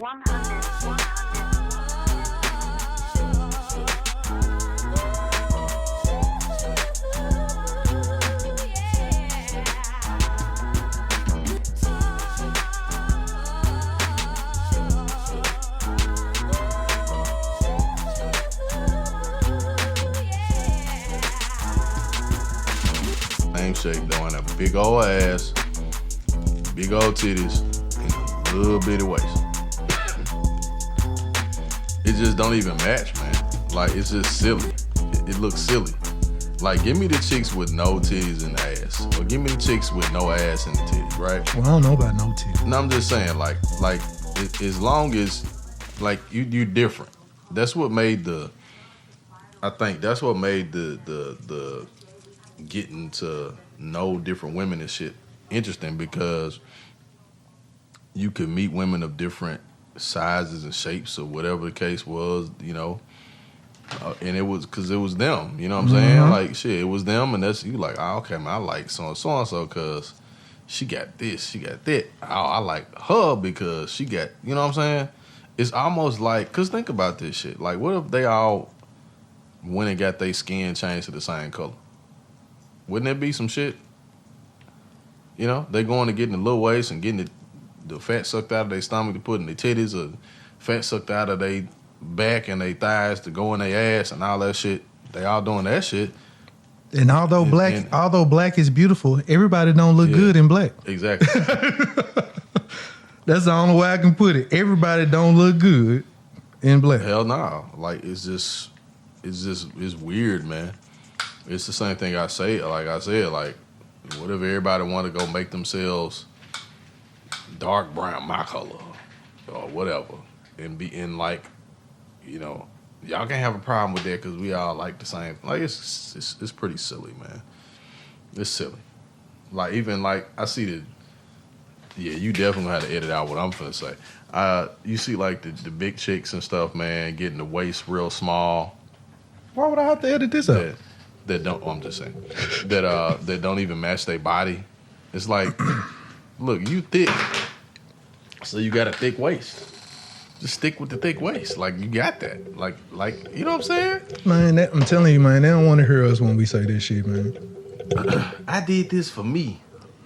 Same shape, though, and a big old ass, big old titties, and a little bitty waist. It just don't even match, man. Like, it's just silly. It looks silly. Like, give me the chicks with no titties and ass, or give me the chicks with no ass and titties, right? Well, I don't know about no titties. No, I'm just saying, like, as long as, like, you're different. That's what made I think that's what made the getting to know different women and shit interesting, because you could meet women of different sizes and shapes or whatever the case was, you know, and it was because it was them, you know what I'm saying? Like, shit, it was them, and that's, you like, oh, okay, man, I like so-and-so because she got this, she got that. I like her because she got, you know what I'm saying? It's almost like, because think about this shit. Like, what if they all went and got their skin changed to the same color? Wouldn't that be some shit? You know, they going to getting the little waist and getting the fat sucked out of their stomach to put in their titties, or fat sucked out of their back and their thighs to go in their ass and all that shit. They all doing that shit. And although black is beautiful, everybody don't look good in black. Exactly. That's the only way I can put it. Everybody don't look good in black. Hell no. Like, it's weird, man. It's the same thing I say. Like I said, like, what if everybody want to go make themselves dark brown, my color, or whatever, and be in, like, you know, y'all can't have a problem with that because we all like the same. Like, it's pretty silly, man. It's silly. Like, even like I see you definitely have to edit out what I'm finna say. You see, like, the big chicks and stuff, man, getting the waist real small. Why would I have to edit this out? That don't. I'm just saying that don't even match their body. It's like, look, you thick, so you got a thick waist. Just stick with the thick waist. Like, you got that. Like, you know what I'm saying? Man, I'm telling you, man, they don't want to hear us when we say this shit, man. I did this for me.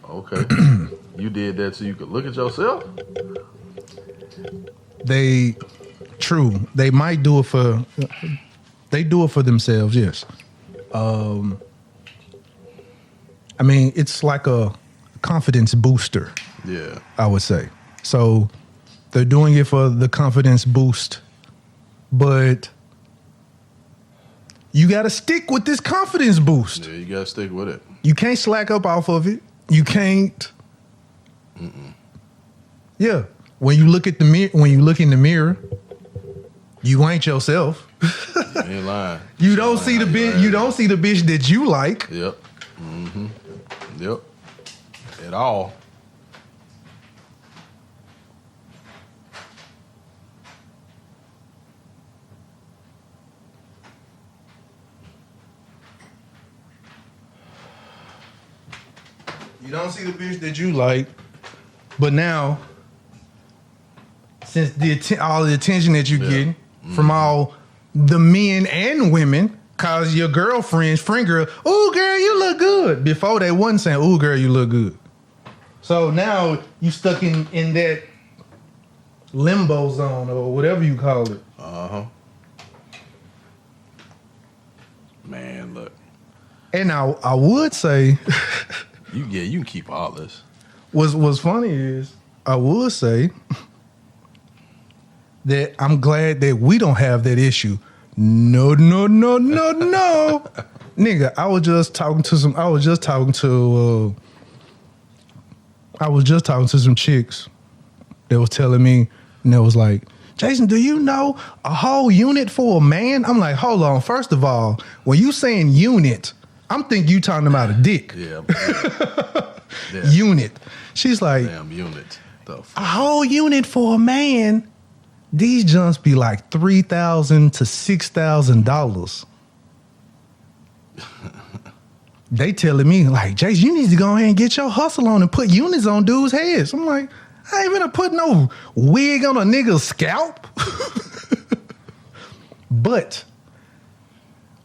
Okay. You did that so you could look at yourself? True. They might do it for, they do it for themselves, yes. I mean, it's like a confidence booster. Yeah. I would say. So they're doing it for the confidence boost, but you got to stick with this confidence boost. Yeah, you got to stick with it. You can't slack up off of it. You can't. Yeah. When you look at the mirror, when you look in the mirror, you ain't yourself. You ain't lying. You don't see the bitch. You don't see the bitch that you like. Yep. Yep. At all. You don't see the bitch that you like, but now, since all the attention that you're getting from all the men and women, cause your girlfriend's friend girl, ooh girl, you look good. Before they wasn't saying, ooh girl, you look good. So now you stuck in that limbo zone or whatever you call it. Man, look. And I would say you can keep all this. What's funny is I would say that I'm glad that we don't have that issue. No. Nigga, I was just talking to some chicks that was telling me, and they was like, Jason, do you know a whole unit for a man? I'm like, hold on. First of all, when you saying unit, I'm thinking you talking about a dick. Yeah. Unit. She's like, damn unit. A whole unit for a man. These junks be like $3,000 to $6,000. They telling me like, Jason, you need to go ahead and get your hustle on and put units on dudes' heads. I'm like, I ain't gonna put no wig on a nigga's scalp. But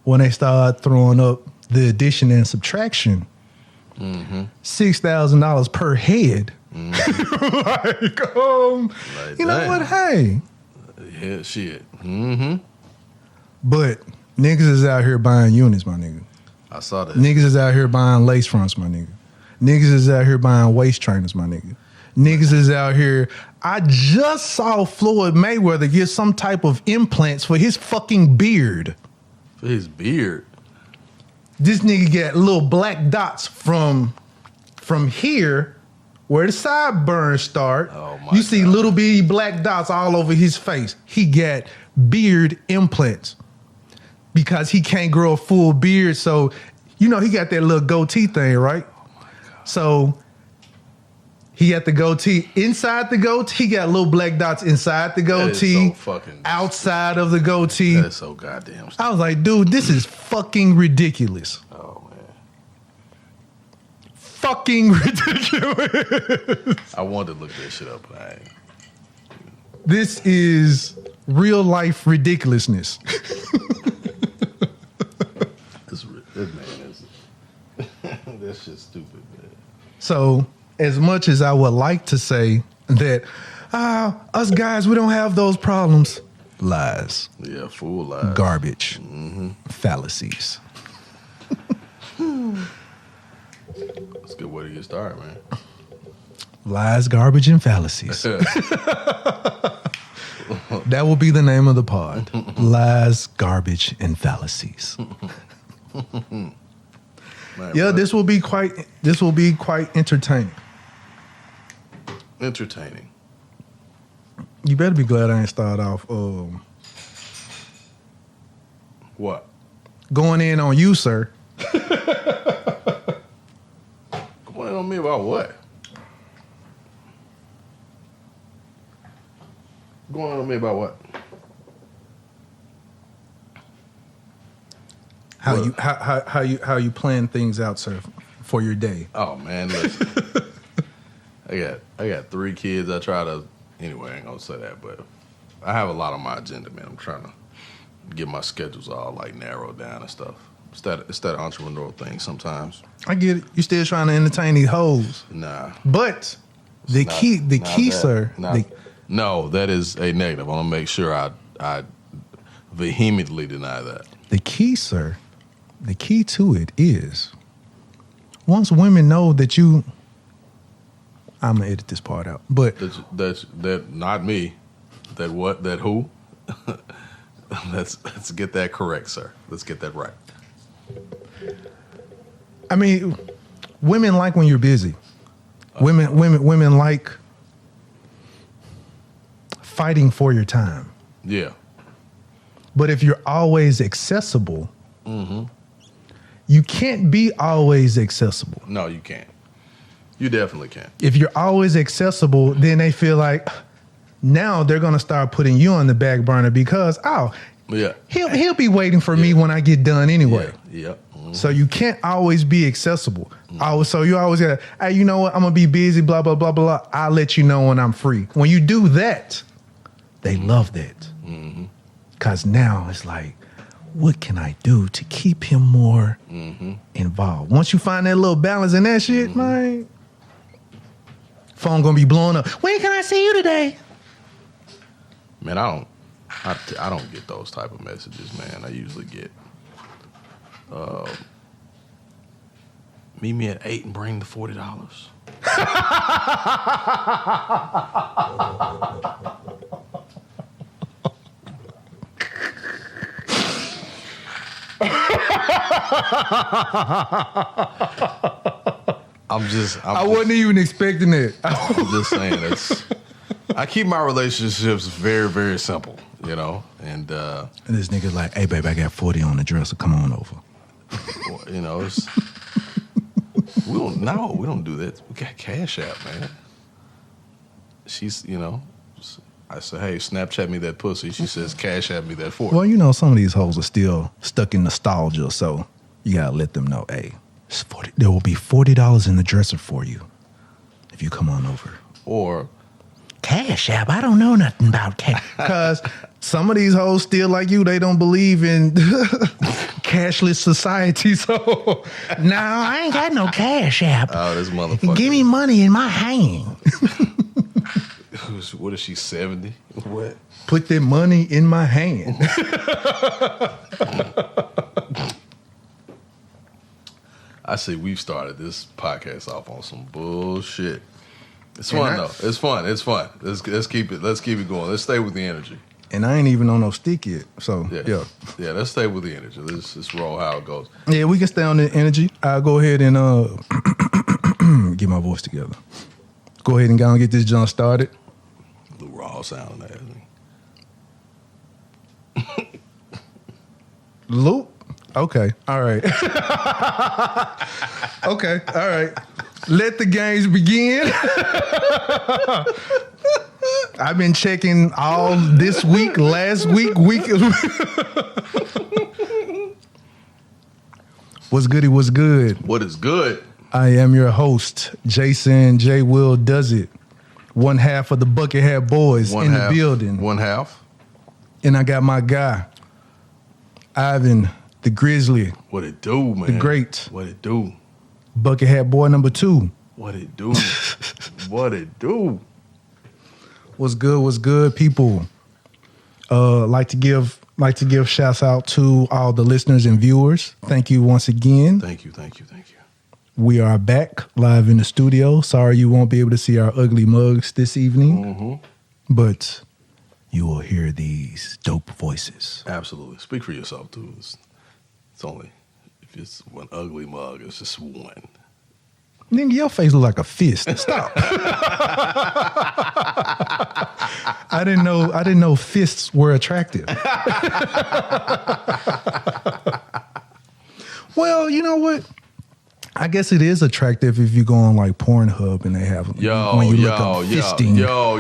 when they start throwing up the addition and subtraction, $6,000 per head. Like, you know what? Hey. Yeah, shit. But niggas is out here buying units, my nigga. I saw that. Niggas is out here buying lace fronts, my nigga. Niggas is out here buying waist trainers, my nigga. Niggas is out here. I just saw Floyd Mayweather get some type of implants for his fucking beard. For his beard? This nigga got little black dots from here where the sideburns start. Oh my you see God. little bitty black dots all over his face. He got beard implants because he can't grow a full beard. So, you know, he got that little goatee thing, right? Oh my God. So he got the goatee. Inside the goatee, he got little black dots inside the goatee. That is so fucking outside of the goatee. That is so goddamn stupid. I was like, dude, this is fucking ridiculous. Oh man. Fucking ridiculous. I wanted to look that shit up, but I ain't. This is real life ridiculousness. This man is that shit's stupid, man. So, as much as I would like to say that us guys, we don't have those problems, lies. Yeah, fool lies. Garbage. Fallacies. That's a good way to get started, man. Lies, garbage, and fallacies. That will be the name of the pod. Lies, garbage, and fallacies. Man, Yeah, bro. this will be quite entertaining. Entertaining. You better be glad I ain't start off What? going in on you, sir. Going on me about what? Going on me about what? How you plan things out, sir, for your day. Oh man, listen. I got 3 kids. I try to anyway, I ain't gonna say that, but I have a lot on my agenda, man. I'm trying to get my schedules all like narrowed down and stuff. It's that entrepreneurial thing sometimes. I get it. You still trying to entertain these hoes. Nah. But the Not- key, not that. sir. No, that is a negative. I want to make sure I vehemently deny that. The key, sir. The key to it is once women know that you. I'm gonna edit this part out, but That not me. That what? That who? Let's get that correct, sir. Let's get that right. I mean, women like when you're busy. Women like fighting for your time. Yeah. But if you're always accessible, you can't be always accessible. No, you can't. You definitely can't. If you're always accessible, then they feel like now they're gonna start putting you on the back burner because Yeah. he'll be waiting for me when I get done anyway. Yeah. So you can't always be accessible. So you always got, hey, you know what? I'm gonna be busy. Blah blah blah blah. I'll let you know when I'm free. When you do that, they love that. Cause now it's like, what can I do to keep him more involved? Once you find that little balance in that shit, man, phone gonna be blowing up. When can I see you today? Man, I don't get those type of messages, man. I usually get meet me at 8 and bring the $40. I wasn't even expecting it. I'm just saying I keep my relationships very, very simple, you know, and this nigga's like, hey babe, I got 40 on the dresser. Come on over. you know, we don't do that. We got Cash App, man. She's, you know, I say, hey, Snapchat me that pussy. She says, Cash App me that 40. Well, you know, some of these hoes are still stuck in nostalgia, so you gotta let them know, hey, there will be $40 in the dresser for you if you come on over. Or Cash App? I don't know nothing about cash. Because some of these hoes still like you, they don't believe in cashless society. So, now I ain't got no Cash App. Oh, this motherfucker. Give me money in my hand. What is she, 70? What? Put that money in my hand. I see we've started this podcast off on some bullshit. It's fun though. It's fun. It's fun. Let's keep it going. Let's stay with the energy. And I ain't even on no stick yet. So yeah. Let's stay with the energy. Let's roll how it goes. Yeah, we can stay on the energy. I'll go ahead and get my voice together. Go ahead and go and get this jump started. The raw sound ass. Loop? Okay. All right. Okay. All right. Let the games begin. I've been checking all this week, last week. What's goody? What's good? What is good? I am your host, Jason J. Will Does It. One half of the Bucket Hat Boyz in the building. One half. And I got my guy, Ivan, the Grizzly. What it do, man? The Great. What it do? Bucket Hat Boy number 2. What it do? What it do? What's good, people? Like to give shouts out to all the listeners and viewers. Thank you once again. Thank you. We are back live in the studio. Sorry you won't be able to see our ugly mugs this evening, but you will hear these dope voices. Absolutely. Speak for yourself, too. It's only, if it's one ugly mug, it's just one. Nigga, your face look like a fist. Stop. I didn't know fists were attractive. Well, you know what? I guess it is attractive if you go on like Pornhub and they have when you look up fisting. No.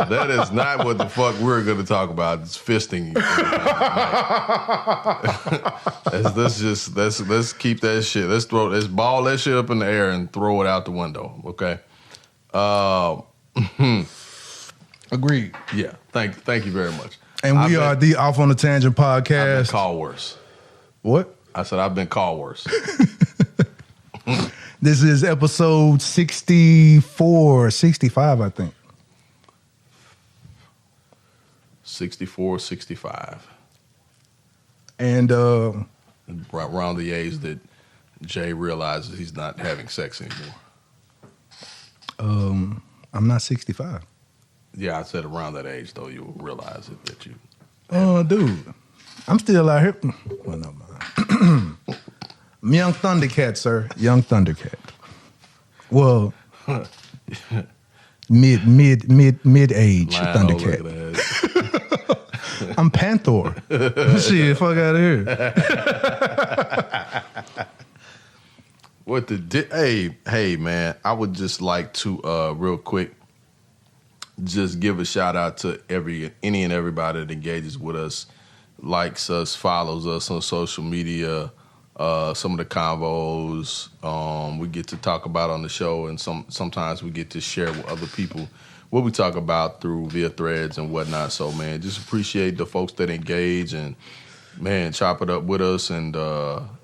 That is not what the fuck we're going to talk about. It's fisting. Let's keep that shit. Let's ball that shit up in the air and throw it out the window. Okay. Agreed. Yeah. Thank you very much. And we are the Off on the Tangent podcast. I've been called worse. What? I said I've been called worse. This is episode 64, 65, I think. 64, 65. And around the age that Jay realizes he's not having sex anymore. I'm not 65. Yeah, I said around that age, though, you'll realize it that you... Oh, dude. I'm still out here. Well, no, man. I'm young Thundercat, sir. Young Thundercat. Well, mid-age Thundercat. I'm Panther. Shit, fuck out of here. Hey, man, I would just like to, real quick, just give a shout out to any and everybody that engages with us, likes us, follows us on social media. Some of the convos we get to talk about on the show, and sometimes we get to share with other people what we talk about via threads and whatnot. So, man, just appreciate the folks that engage and, man, chop it up with us and,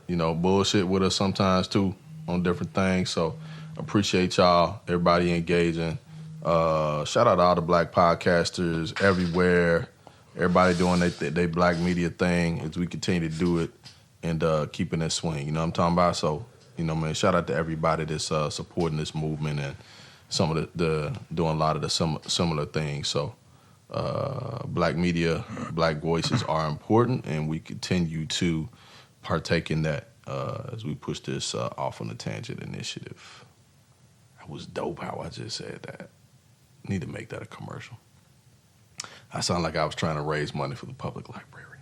bullshit with us sometimes, too, on different things. So, appreciate y'all, everybody engaging. Shout out to all the black podcasters everywhere. Everybody doing they black media thing as we continue to do it and keeping that swing. You know what I'm talking about? So, man, shout out to everybody that's supporting this movement and some of the doing a lot of the similar things. So, black media, black voices are important, and we continue to partake in that as we push this Off on the Tangent initiative. That was dope how I just said that. Need to make that a commercial. I sound like I was trying to raise money for the public library.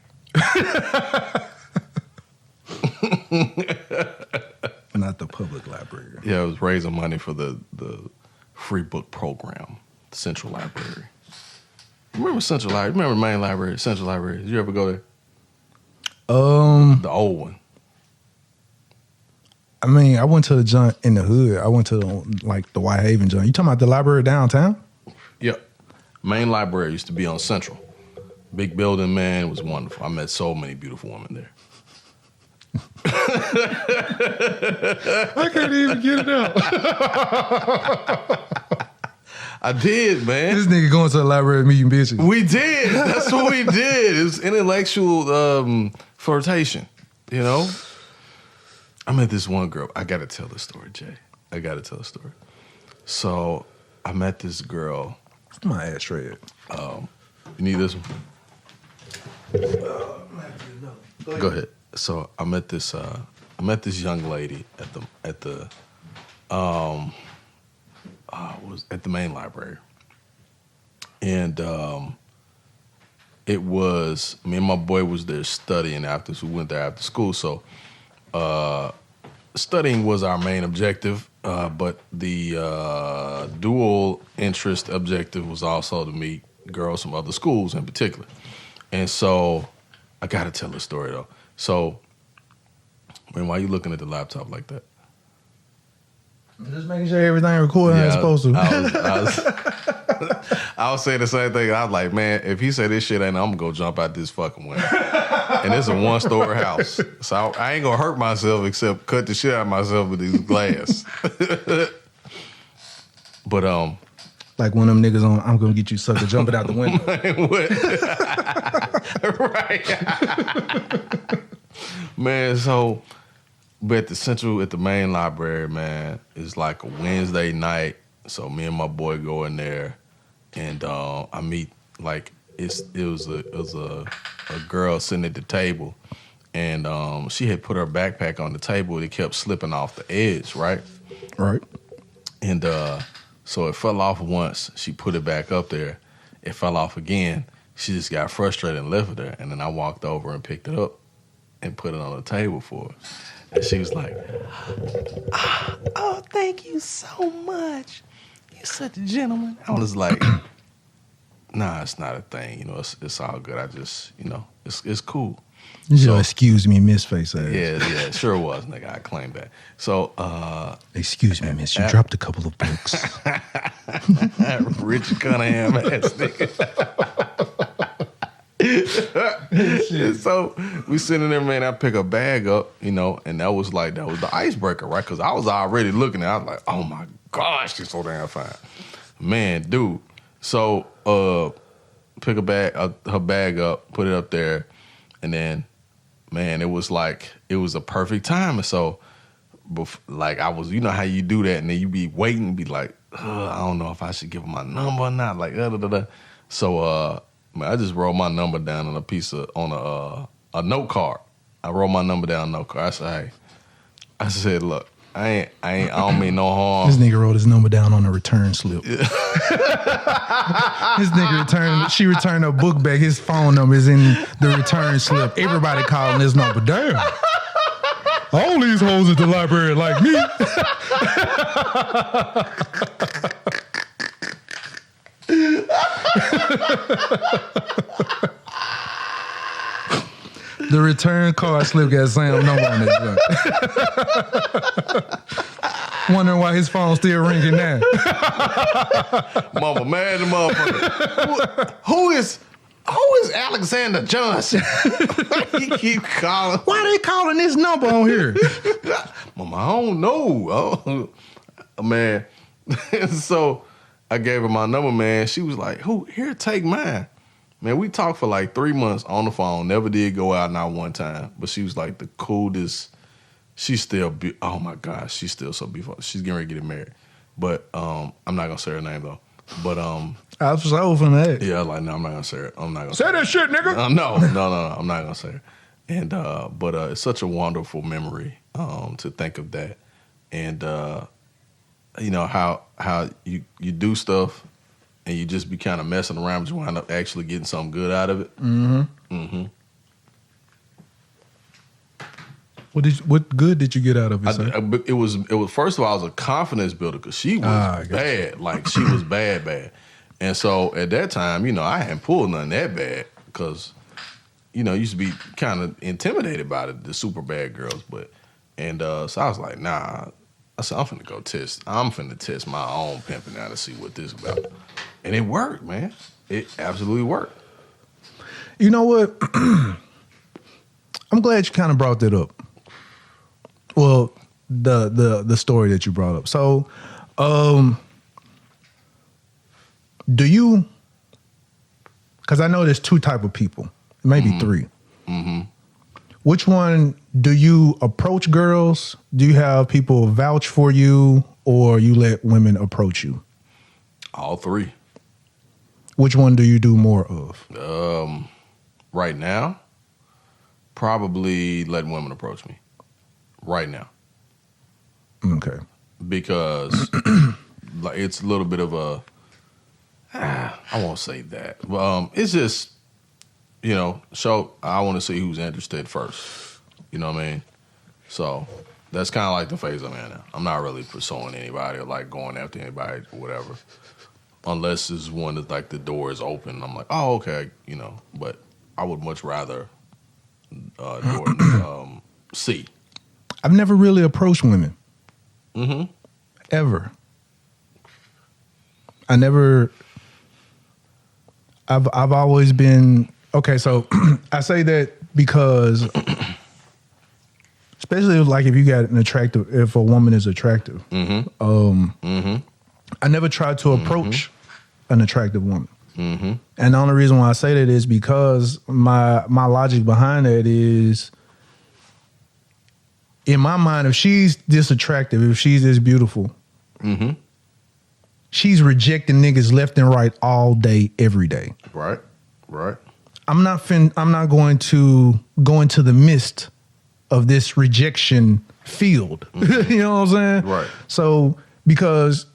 Not the public library. Yeah, I was raising money for the free book program, the Central Library. Remember Central Library? Remember Main Library, Central Library? Did you ever go there? The old one. I mean, I went to the joint in the hood. I went to like the White Haven joint. You talking about the library downtown? Yep. Main library used to be on Central. Big building, man. It was wonderful. I met so many beautiful women there. I can't even get it out. I did, man. This nigga going to the library meeting bitches. We did. That's what we did. It was intellectual flirtation, you know? I met this one girl. I got to tell the story, Jay. I got to tell the story. So I met this girl. My ass shred. You need this one? Go ahead. So I met this young lady at the main library, and it was me and my boy was there studying after. So we went there after school. So studying was our main objective, but the dual interest objective was also to meet girls from other schools in particular. And so I got to tell the story though. So, man, why are you looking at the laptop like that? Just making sure everything recording how it's supposed to. I was saying the same thing. I was like, man, if he say this shit ain't, I'm gonna go jump out this fucking window. And it's a one-story house, so I ain't gonna hurt myself except cut the shit out of myself with these glass. But like one of them niggas on I'm gonna get you sucker jumping out the window. Right. Man, so but at the main library, man, it's like a Wednesday night. So me and my boy go in there, and I meet like it was a girl sitting at the table, and she had put her backpack on the table. It kept slipping off the edge, right? Right. And so it fell off once. She put it back up there. It fell off again. She just got frustrated and left it there. And then I walked over and picked it up and put it on the table for her. And she was like, oh, thank you so much. You're such a gentleman. I was like, nah, it's not a thing. You know, it's all good. I just, you know, it's cool. So, excuse me, Miss Face Ass. Yeah, it sure was, nigga. I claim that. So, excuse me, Miss, you dropped a couple of books. Richard Cunningham ass nigga. So we sitting there, man. I pick a bag up, you know, and that was the icebreaker, right? Because I was already looking at it. I was like, oh my gosh, she's so damn fine. Man, dude. So pick her bag up, put it up there, and then, man, it was a perfect time. And so, like, I was, you know how you do that, and then you be waiting and be like, I don't know if I should give her my number or not. Like, So, man, I just wrote my number down on a note card. I wrote my number down on a note card. I said, look, I don't mean no harm. This nigga wrote his number down on a return slip. This nigga she returned her book back. His phone number is in the return slip. Everybody calling his number. Damn. All these hoes at the library like me. The return card slip got Sam's number on it. Wondering why his phone's still ringing now. Mama mad at the motherfucker. Who is Alexander Johnson? He keep calling. Why they calling this number on here? Mama, I don't know. Oh, man. So I gave her my number, man. She was like, here, take mine. Man, we talked for like 3 months on the phone. Never did go out, not one time. But she was like the coolest. She's still, oh my gosh, she's still so beautiful. She's getting ready to get married. But I'm not going to say her name though. But I was so from that. yeah, like, no, I'm not going to say her. I'm not going to say that shit, nigga. No, I'm not going to say her. And, but it's such a wonderful memory to think of that. And, you know, how you do stuff and you just be kind of messing around, but you wind up actually getting something good out of it. Mm-hmm. Mm-hmm. What good did you get out of it, sir? It was first of all, it was a confidence builder because she was bad. Like, she was bad. And so at that time, you know, I hadn't pulled nothing that bad because, you know, I used to be kind of intimidated by the super bad girls. And so I was like, nah. I said, I'm finna test my own pimping now to see what this about. And it worked, man. It absolutely worked. You know what? I'm glad you kind of brought that up. Well, the story that you brought up. So, do you? Because I know there's two type of people, maybe three. Mm-hmm. Which one do you approach girls? Do you have people vouch for you, or you let women approach you? All three. Which one do you do more of? Right now, probably letting women approach me. Right now. Okay. Because like it's a little bit of a, I won't say that. It's just, I want to see who's interested first. You know what I mean? So that's kind of like the phase I'm in now. I'm not really pursuing anybody or like going after anybody or whatever. Unless it's one that like the door is open. I'm like, oh, okay, but I would much rather see. I've never really approached women. Mm-hmm. Ever. I've always been, okay, so I say that because especially like if you got if a woman is attractive, I never tried to approach an attractive woman. Mm-hmm. And the only reason why I say that is because my logic behind that is, in my mind, if she's this attractive, if she's this beautiful, she's rejecting niggas left and right all day, every day. Right. I'm not going to go into the midst of this rejection field. You know what I'm saying? Right. So because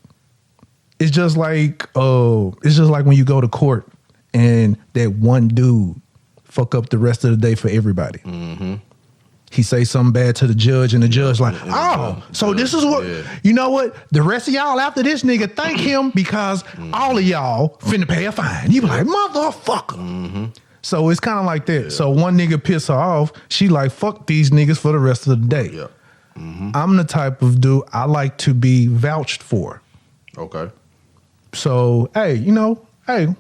it's just like when you go to court and that one dude fuck up the rest of the day for everybody. Mm-hmm. He say something bad to the judge, and the judge like, so this is what, you know what? The rest of y'all after this nigga thank him because all of y'all finna pay a fine. You be like, motherfucker. Mm-hmm. So it's kind of like that. Yeah. So one nigga piss her off, she like, fuck these niggas for the rest of the day. Yeah. Mm-hmm. I'm the type of dude, I like to be vouched for. Okay. So, hey,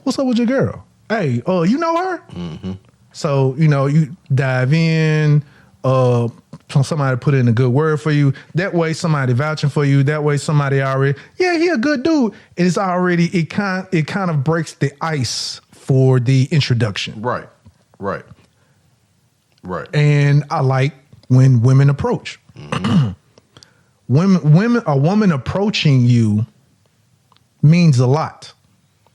what's up with your girl? Hey, you know her? Mm-hmm. So, you dive in, somebody put in a good word for you. That way somebody vouching for you. That way somebody already, he a good dude. It's already, it kind of breaks the ice for the introduction. Right. And I like when women approach. Mm-hmm. A woman approaching you means a lot.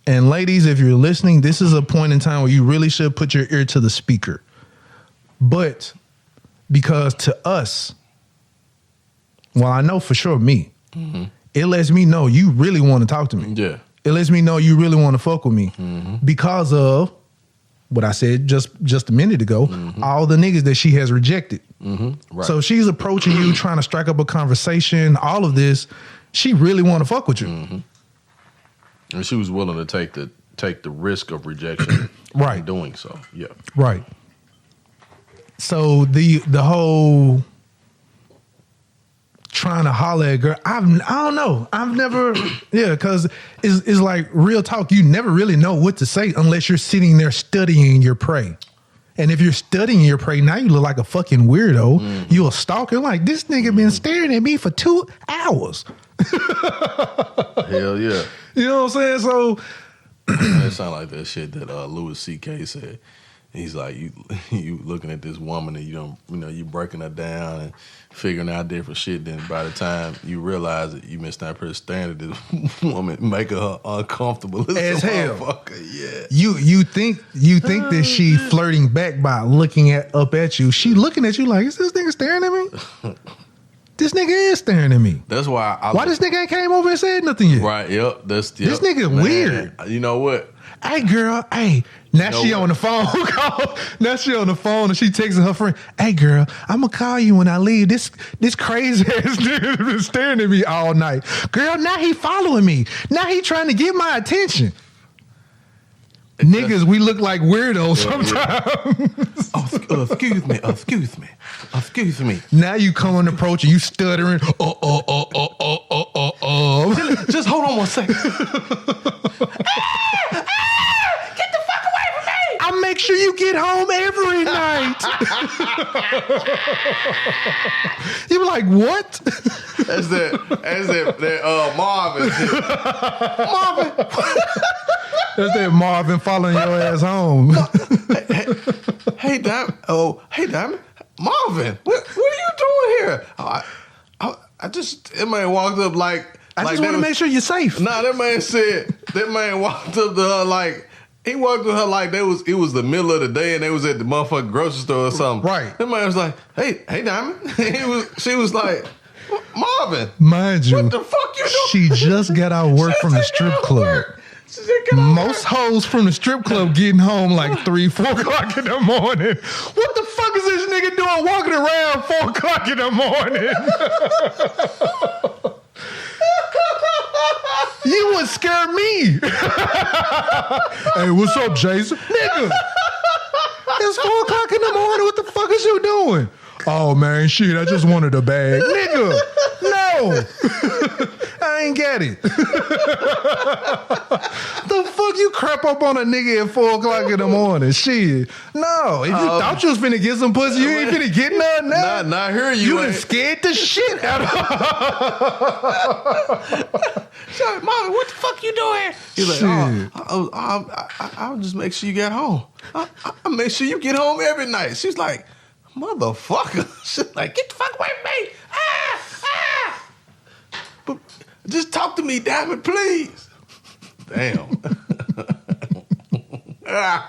And ladies, if you're listening, this is a point in time where you really should put your ear to the speaker. But because to us, well, I know for sure me, it lets me know you really want to talk to me. Yeah. It lets me know you really want to fuck with me because of what I said just a minute ago, all the niggas that she has rejected. Mm-hmm. Right. So she's approaching you, trying to strike up a conversation, all of this. She really want to fuck with you. Mm-hmm. And she was willing to take the risk of rejection right. in doing so. Yeah. Right. So the whole trying to holler at girl, I don't know. I've never, because it's like real talk. You never really know what to say unless you're sitting there studying your prey. And if you're studying your prey, now you look like a fucking weirdo. Mm-hmm. You're a stalker. Like, this nigga been staring at me for 2 hours. Hell yeah. You know what I'm saying? So it sound like that shit that Louis C.K. said. He's like, you looking at this woman and you breaking her down and figuring out different shit. Then by the time you realize that you missed that person staring at this woman, making her uncomfortable as hell. Yeah. You think that she flirting back by looking up at you. She looking at you like, is this nigga staring at me? This nigga is staring at me. That's why. Why this nigga ain't came over and said nothing yet? Right. Yep. This nigga weird. You know what? Hey girl, hey. Now she on the phone. Now she on the phone and she texting her friend. Hey girl, I'm gonna call you when I leave. This crazy ass nigga been staring at me all night. Girl, now he following me. Now he trying to get my attention. Niggas, we look like weirdos sometimes. Excuse me. Now you come on approach and you stuttering. Just hold on one second. I make sure you get home every night. You be like, what? That's that Marvin. Marvin. That's that Marvin following your ass home. Hey, Diamond. Marvin, what are you doing here? That man walked up like I just want to make sure you're safe. Nah, that man walked up to her like. He walked with her like it was the middle of the day and they was at the motherfucking grocery store or something. Right. That man was like, hey Diamond. She was like, Marvin. Mind you, what the fuck you doing? She just got out of work from the strip club. Most hoes from the strip club getting home like 3, 4 o'clock in the morning. What the fuck is this nigga doing walking around 4 o'clock in the morning? You would scare me. Hey, what's up, Jason? Nigga, it's 4 o'clock in the morning. What the fuck is you doing? Oh, man, shit, I just wanted a bag. Nigga, no. I ain't get it. The fuck you crap up on a nigga at 4 o'clock in the morning? Shit. No, if you thought you was finna get some pussy, you ain't finna get none now. Not here you done scared the shit out of her. Sorry, Mommy, what the fuck you doing? He's like, I'll just make sure you get home. I'll make sure you get home every night. She's like, motherfucker. She's like, get the fuck away from me. But just talk to me, damn it, please. Damn. That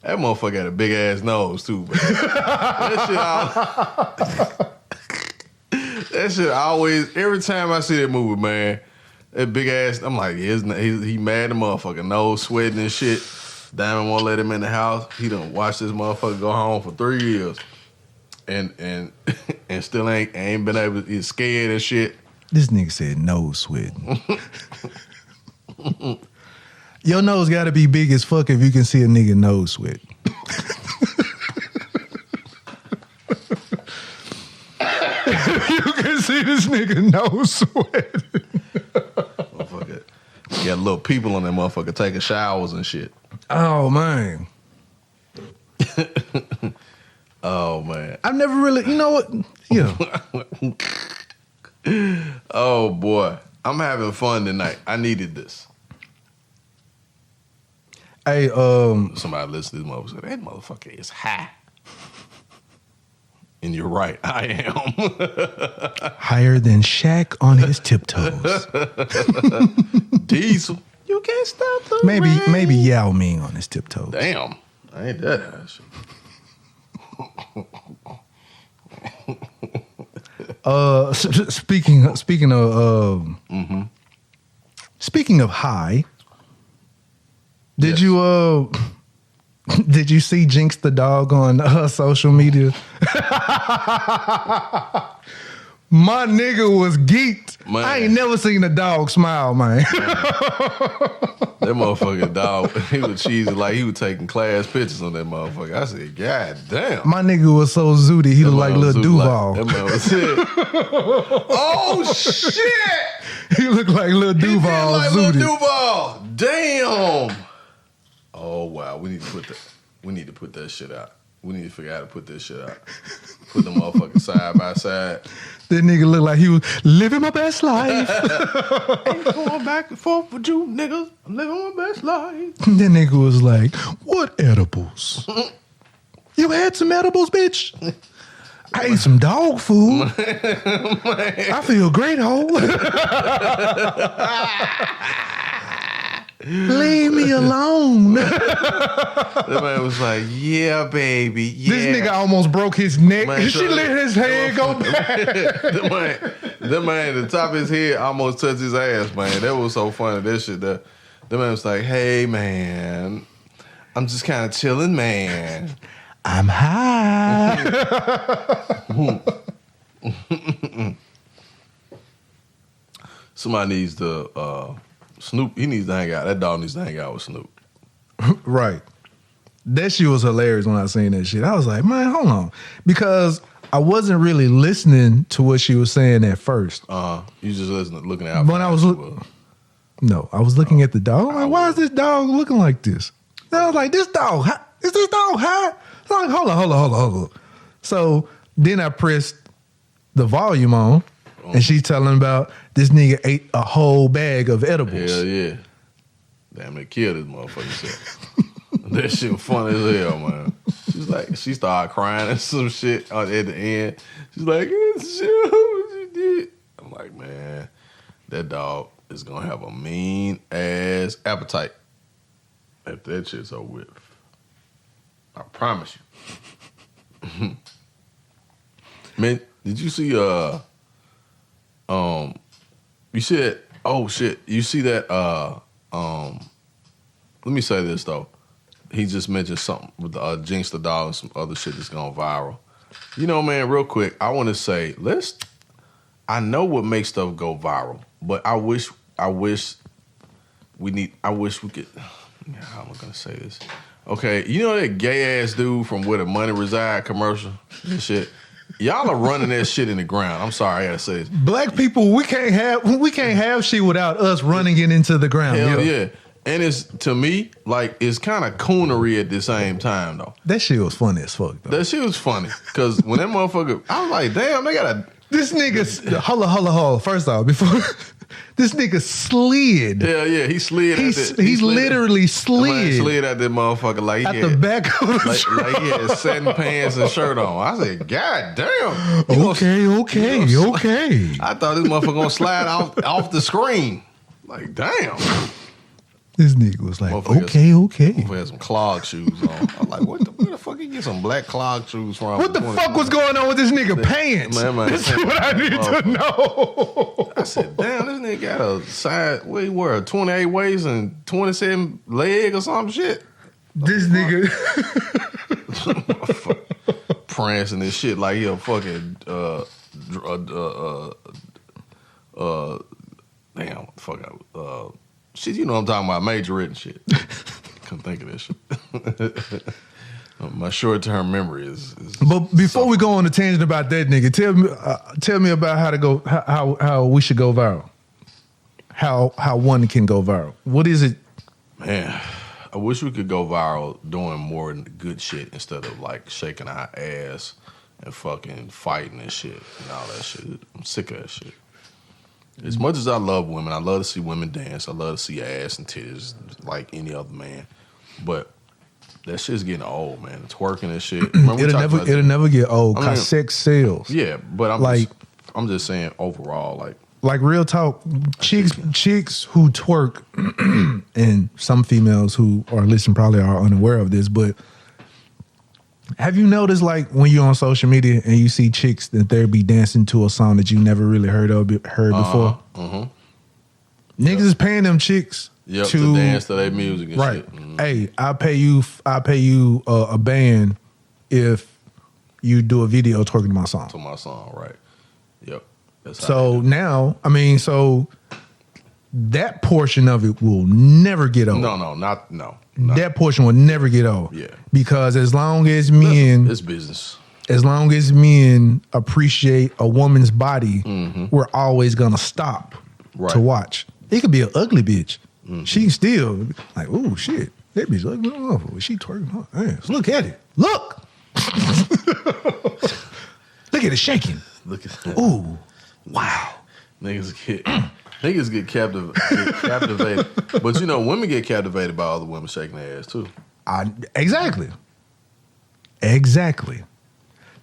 motherfucker got a big ass nose too, man. That shit always, every time I see that movie, man, that big ass, I'm like, yeah, he mad the motherfucker, nose sweating and shit. Diamond won't let him in the house. He done watched this motherfucker go home for 3 years. And still ain't been able to, he's scared and shit. This nigga said nose sweating. Your nose gotta be big as fuck if you can see a nigga nose sweat. You can see this nigga nose sweating. Motherfucker. Got little people on that motherfucker taking showers and shit. Oh, man. Oh, man. I've never really, you know what? Yeah. Oh, boy. I'm having fun tonight. I needed this. Hey, somebody listen to this motherfucker. That motherfucker is high. And you're right, I am. Higher than Shaq on his tiptoes. Diesel. You can't stop the maybe rain. Yao Ming on his tiptoes. Damn. I ain't that high shit. Speaking of high, did you see Jinx the dog on social media? My nigga was geeked. Man. I ain't never seen a dog smile, man. That motherfucking dog, he was cheesy like he was taking class pictures on that motherfucker. I said, God damn. My nigga was so zooty, he looked like Lil Duval. That man was it. Oh, shit. He looked like Lil Duval. Like Lil Duval. Damn. Oh, wow. We need to put that shit out. We need to figure out how to put this shit out. Put them motherfuckers side by side. That nigga looked like he was living my best life. Ain't going back and forth with you, niggas. I'm living my best life. That nigga was like, what edibles? You had some edibles, bitch? I ate some dog food. I feel great, ho. Leave me alone. The man was like, yeah, baby, yeah. This nigga almost broke his neck. Man, she let his head go back. The man, the top of his head almost touched his ass, man. That was so funny. That shit, the man was like, hey, man, I'm just kind of chilling, man. I'm high. Somebody needs to... Snoop, he needs to hang out. That dog needs to hang out with Snoop. Right. That shit was hilarious when I seen that shit. I was like, man, hold on. Because I wasn't really listening to what she was saying at first. You just looking at when I was No, I was looking at the dog. I'm like, why is this dog looking like this? And I was like, is this dog high? I'm like, hold on. So then I pressed the volume on, and she's telling about this nigga ate a whole bag of edibles. Hell yeah. Damn, they killed this motherfucker. That shit was funny as hell, man. She's like, she started crying and some shit at the end. She's like, it's shit, what you did? I'm like, man, that dog is gonna have a mean ass appetite after that shit's over with. I promise you. Man, did you see you said, oh shit, you see that let me say this though. He just mentioned something with Jinx the dog and some other shit that's gone viral. You know, man, real quick, I want to say, I know what makes stuff go viral, but I wish we could, how am I going to say this? Okay, you know that gay ass dude from Where the Money Reside commercial and shit? Y'all are running that shit in the ground. I'm sorry, I gotta say this. Black people, we can't have shit without us running it into the ground. Hell yeah. And it's, to me, like, it's kind of coonery at the same time, though. That shit was funny as fuck, though. That shit was funny. Because when that motherfucker, I was like, damn, they got a... This nigga, hold on. First off, before... This nigga slid. Hell yeah, he slid. He literally slid. He slid at that motherfucker like he had... the back of the truck. Like he had satin pants and shirt on. I said, God damn. Okay. I thought this motherfucker gonna slide off the screen. Like, damn. This nigga was like, okay. He had some clog shoes on. I'm like, where the fuck he get some black clog shoes from? What the fuck was going on with this nigga pants? Man, this is what I need to know. I said, damn, this nigga got a side, what he wear, 28 waist and 27 leg or some shit. This nigga. Prancing this shit like he a fucking, damn, fuck, shit, you know what I'm talking about, major and shit. Couldn't think of this shit. My short-term memory is But before we go on a tangent about that nigga, tell me about how we should go viral. How one can go viral. What is it? Man, I wish we could go viral doing more good shit instead of like shaking our ass and fucking fighting and shit and all that shit. I'm sick of that shit. As much as I love women, I love to see women dance. I love to see ass and titties like any other man. But that shit's getting old, man. It's working and shit. It'll never get old because sex sells. Yeah, but I'm just saying overall, like real talk, chicks who twerk, and some females who are listening probably are unaware of this, but have you noticed, like, when you're on social media and you see chicks that they be dancing to a song that you never really heard before? Niggas is paying them chicks to dance to their music and shit. Hey, I pay you a band if you do a video twerking to my song. To my song, right? Yep. So now, so that portion of it will never get old. No. That portion will never get old. Yeah. Because as long as men... It's business. As long as men appreciate a woman's body, we're always going to stop to watch. It could be an ugly bitch. She can still like, oh, shit. That bitch ugly. Oh, she twerking her ass. Look at it. Look. Look at it shaking. Look at that. Ooh. Wow. Niggas get captivated. But you know, women get captivated by other women shaking their ass too. Exactly.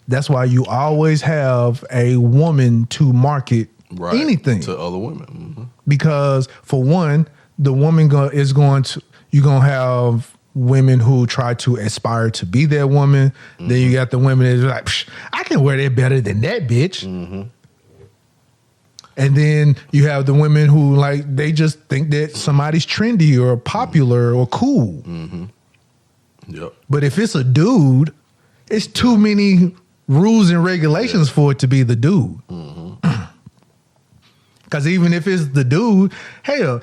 That's why you always have a woman to market anything to other women. Because for one, the woman you're gonna have women who try to aspire to be that woman. Then you got the women that's like, I can wear that better than that bitch. And then you have the women who like they just think that somebody's trendy or popular or cool. Yep. But if it's a dude, it's too many rules and regulations for it to be the dude. Because even if it's the dude, hell,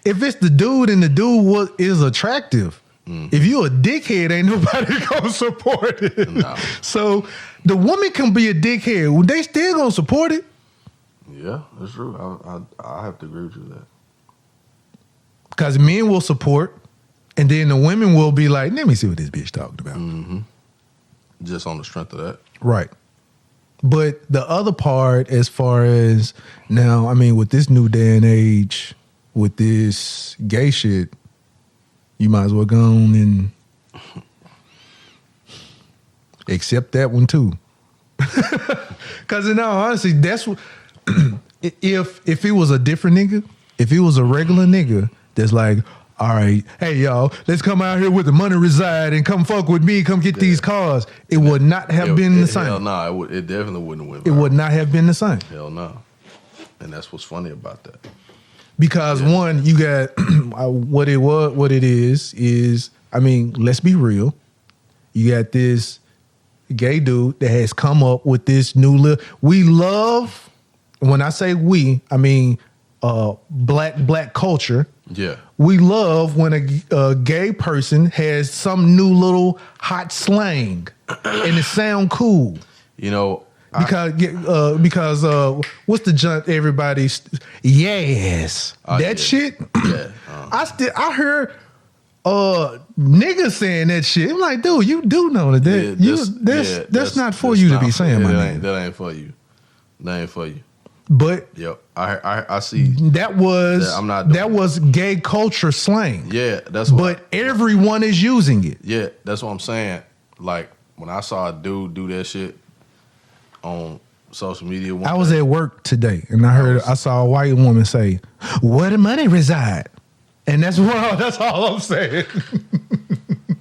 if it's the dude and the dude is attractive, If you a dickhead, ain't nobody gonna support it. No. So the woman can be a dickhead. They still gonna support it. Yeah, that's true. I have to agree with you with that. Because men will support, and then the women will be like, let me see what this bitch talking about. Mm-hmm. Just on the strength of that. Right. But the other part, as far as now, I mean, with this new day and age, with this gay shit, you might as well go on and accept that one too. Because in all honesty, that's what, if it was a different nigga, if it was a regular nigga that's like, all right, hey y'all, let's come out here with the money reside and come fuck with me, come get these cars. It would not have been the same. Hell no, it definitely wouldn't have went It viral. would not have been the same. Hell no. And that's what's funny about that. Because one, you got what it is, I mean, let's be real. You got this gay dude that has come up with this new we love, when I say we, I mean black culture. Yeah. We love when a gay person has some new little hot slang and it sound cool. You know, Because what's the junk everybody's yes that shit. Yeah. I heard niggas saying that shit. I'm like, dude, you do know that that's not for you to be saying, my nigga. That ain't for you. That ain't for you. But yep, I see. That was gay culture slang. Yeah, that's what. But everyone is using it. Yeah, that's what I'm saying. Like when I saw a dude do that shit on social media. I was at work today and I saw a white woman say, "Where the money reside?" And that's all I'm saying.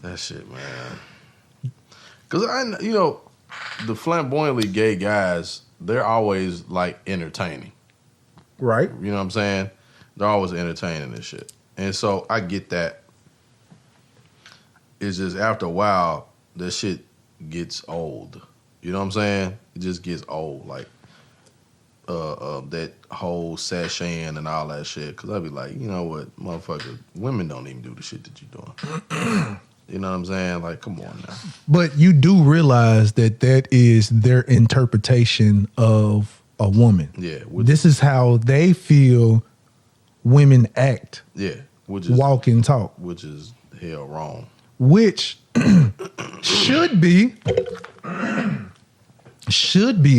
That shit, man. Because the flamboyantly gay guys, they're always like entertaining. Right. You know what I'm saying? They're always entertaining and shit. And so I get that. It's just after a while, that shit gets old. You know what I'm saying? It just gets old. Like that whole sashaying and all that shit. Because I'd be like, you know what, motherfucker, women don't even do the shit that you're doing. You know what I'm saying? Like, come on now. But you do realize that is their interpretation of a woman. Yeah. This is how they feel women act. Yeah. Walk and talk. Which is hell wrong. Which should be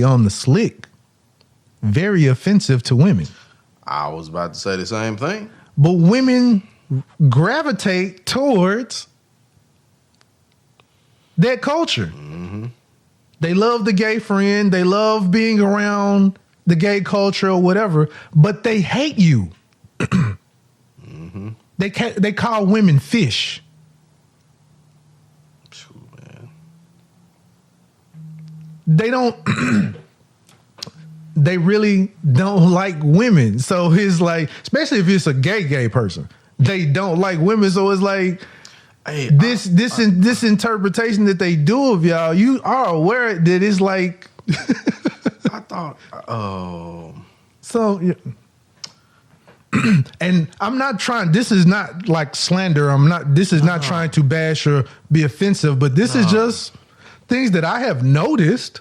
on the slick. Very offensive to women. I was about to say the same thing. But women gravitate towards that culture. Mm-hmm. They love the gay friend. They love being around the gay culture or whatever, but they hate you. Mm-hmm. They call women fish. Man. They don't... They really don't like women. So it's like, especially if it's a gay person, they don't like women. So it's like, hey, this interpretation that they do of y'all, you are aware that it's like, I thought, so, yeah. And I'm not trying, this is not like slander. This is not trying to bash or be offensive, but this is just things that I have noticed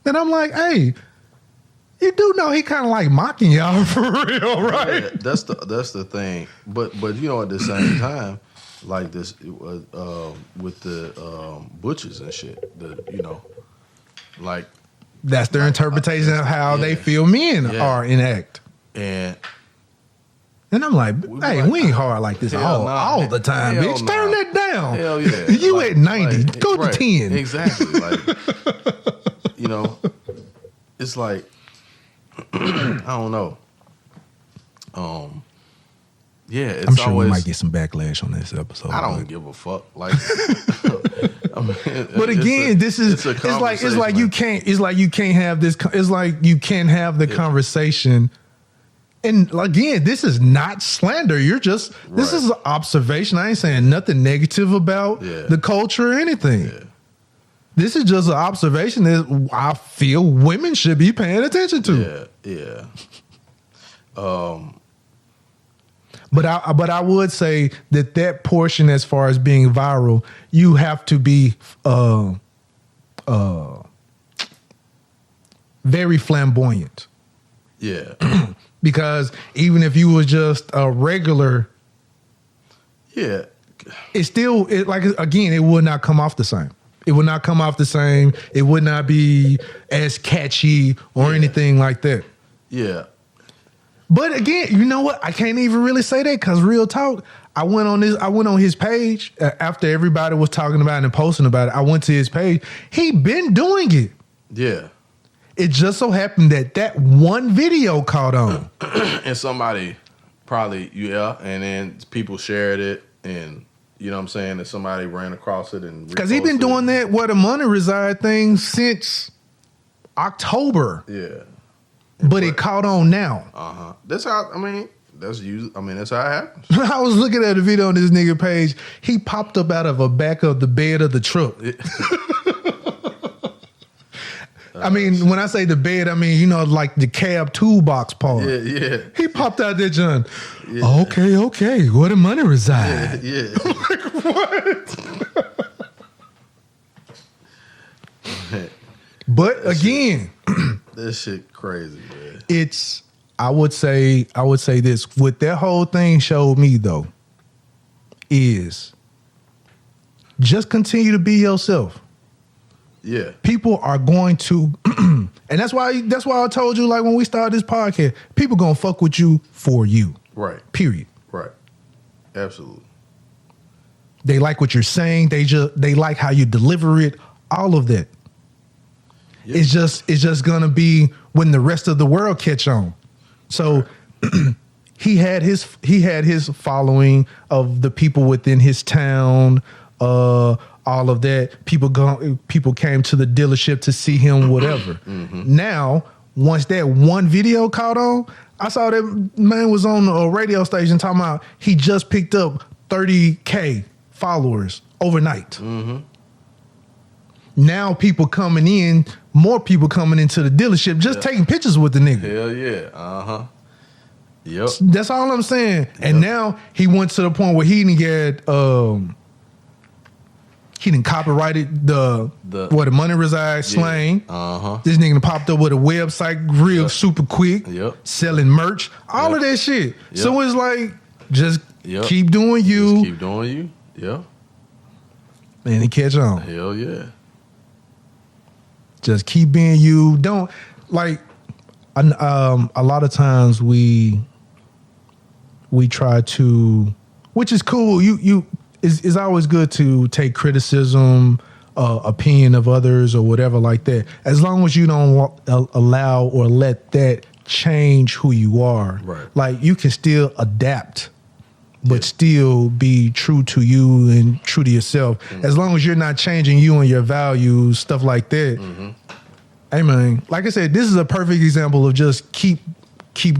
that I'm like, hey, you do know he kind of like mocking y'all for real, right? Yeah, that's the thing. But you know, at the same time, like this with the butchers and shit, like that's their interpretation of how they feel men are in act. And I'm like, hey, we ain't hard like this all the time, bitch. Nah. Turn that down. Hell yeah. You at 90, go to 10. Exactly. Like, it's like, I don't know. Yeah, it's I'm sure always, we might get some backlash on this episode. I don't give a fuck. Like, but again, it's like you can't have this. It's like you can't have the conversation. And again, this is not slander. This is an observation. I ain't saying nothing negative about the culture or anything. Yeah. This is just an observation that I feel women should be paying attention to. Yeah. But I would say that portion, as far as being viral, you have to be very flamboyant. Yeah. Because even if you was just a regular, Yeah. it would not come off the same. It would not come off the same. It would not be as catchy or anything like that. Yeah. But again, you know what? I can't even really say that because real talk, I went on his page after everybody was talking about it and posting about it. I went to his page. He been doing it. Yeah. It just so happened that one video caught on. And somebody probably, and then people shared it, and you know what I'm saying, and somebody ran across it and because he been doing that where the money reside thing since October. Yeah. But it caught on now. That's how, that's how it happens. I was looking at a video on this nigga page. He popped up out of the back of the bed of the truck. When I say the bed, like the cab toolbox part. Yeah. He popped out there, John. Yeah. Okay. Where the money reside? Yeah. I'm like, what? But again, this shit crazy, man. I would say this. What that whole thing showed me though is just continue to be yourself. Yeah. People are going to and that's why I told you, like, when we started this podcast, people gonna fuck with you for you. Right. Period. Right. Absolutely. They like what you're saying, they like how you deliver it, all of that. Yep. It's just gonna be when the rest of the world catch on. So he had his following of the people within his town, all of that. People came to the dealership to see him, whatever. Now, once that one video caught on, I saw that man was on a radio station talking about he just picked up 30K followers overnight. Now more people coming into the dealership just taking pictures with the nigga. Hell yeah. Yep. That's all I'm saying. Yep. And now he went to the point where he didn't copyrighted the where the money resides slang. This nigga popped up with a website real super quick. Yep. Selling merch. All of that shit. Yep. So it's like, just keep doing you. Just keep doing you. Yeah. And it catch on. Hell yeah. Just keep being you. Don't like a lot of times we try to, which is cool. It's always good to take criticism, opinion of others or whatever like that. As long as you don't allow or let that change who you are. Right. Like, you can still adapt, but still be true to you and true to yourself. As long as you're not changing you and your values, stuff like that. Hey man, like I said, this is a perfect example of just keep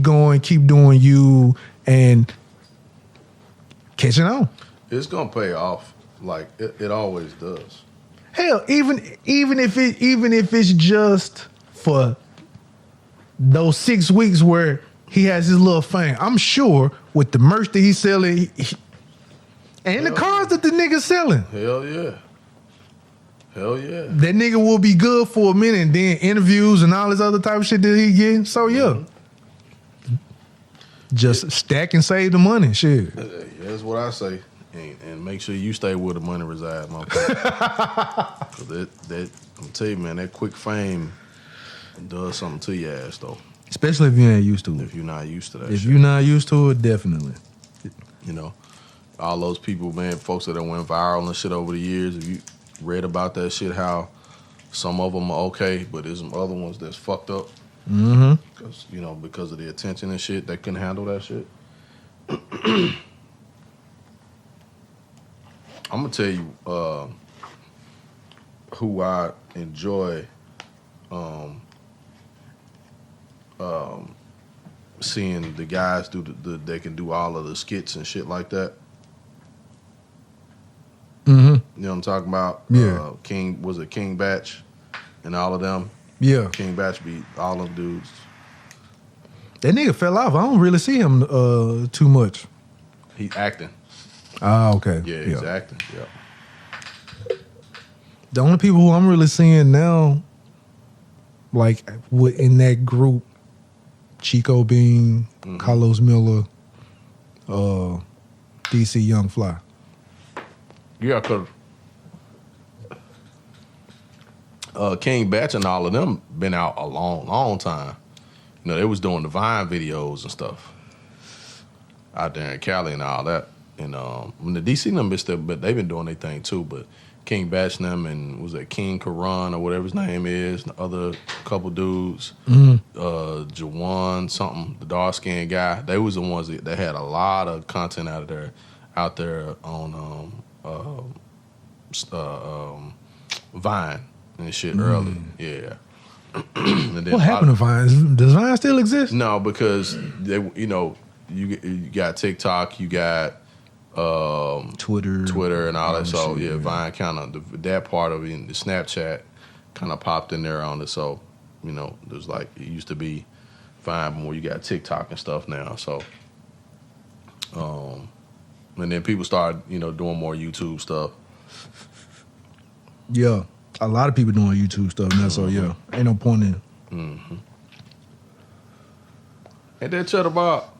going, keep doing you, and catching on. It's gonna pay off, like it always does. Hell, even if it's just for those 6 weeks where he has his little fame, I'm sure with the merch that he's selling and the cars that the nigga's selling. Hell yeah. That nigga will be good for a minute, and then interviews and all this other type of shit that he getting. So yeah. Just stack and save the money. Shit. That's what I say. And make sure you stay where the money resides, motherfucker. that I'm telling you, man, that quick fame does something to your ass, though. Especially if you ain't used to it. If you're not used to that shit. If you're not used to it, definitely. You know, all those people, man, folks that went viral and shit over the years, if you read about that shit, how some of them are okay, but there's some other ones that's fucked up. Because of the attention and shit, they couldn't handle that shit. I'm gonna tell you who I enjoy seeing the guys do they can do all of the skits and shit like that. You know what I'm talking about? Yeah. King Batch and all of them? Yeah. King Batch beat all them dudes. That nigga fell off. I don't really see him too much. He's acting. Oh, okay. Yeah, he's acting. Yeah. The only people who I'm really seeing now, like in that group, Chico Bean, Carlos Miller, DC Young Fly. Yeah, because King Batch and all of them been out a long time. You know, they was doing the Vine videos and stuff out there in Cali and all that. And when the DC them still, but they've been doing their thing too. But King Batch and them and was that King Karan or whatever his name is, the other couple dudes, Jawan something, the dark skinned guy. They was the ones that had a lot of content out there on Vine and shit early. Yeah. And then What happened to Vine? Does Vine still exist? No, because they, you know, you got TikTok, you got Twitter and all that. So yeah, Vine kind of that part of it, the Snapchat kind of popped in there on it. So you know, there's like it used to be Vine, but more you got TikTok and stuff now. So and then people started, you know, doing more YouTube stuff. Yeah, a lot of people doing YouTube stuff now. So yeah, ain't no point in. Ain't that Cheddar Bob?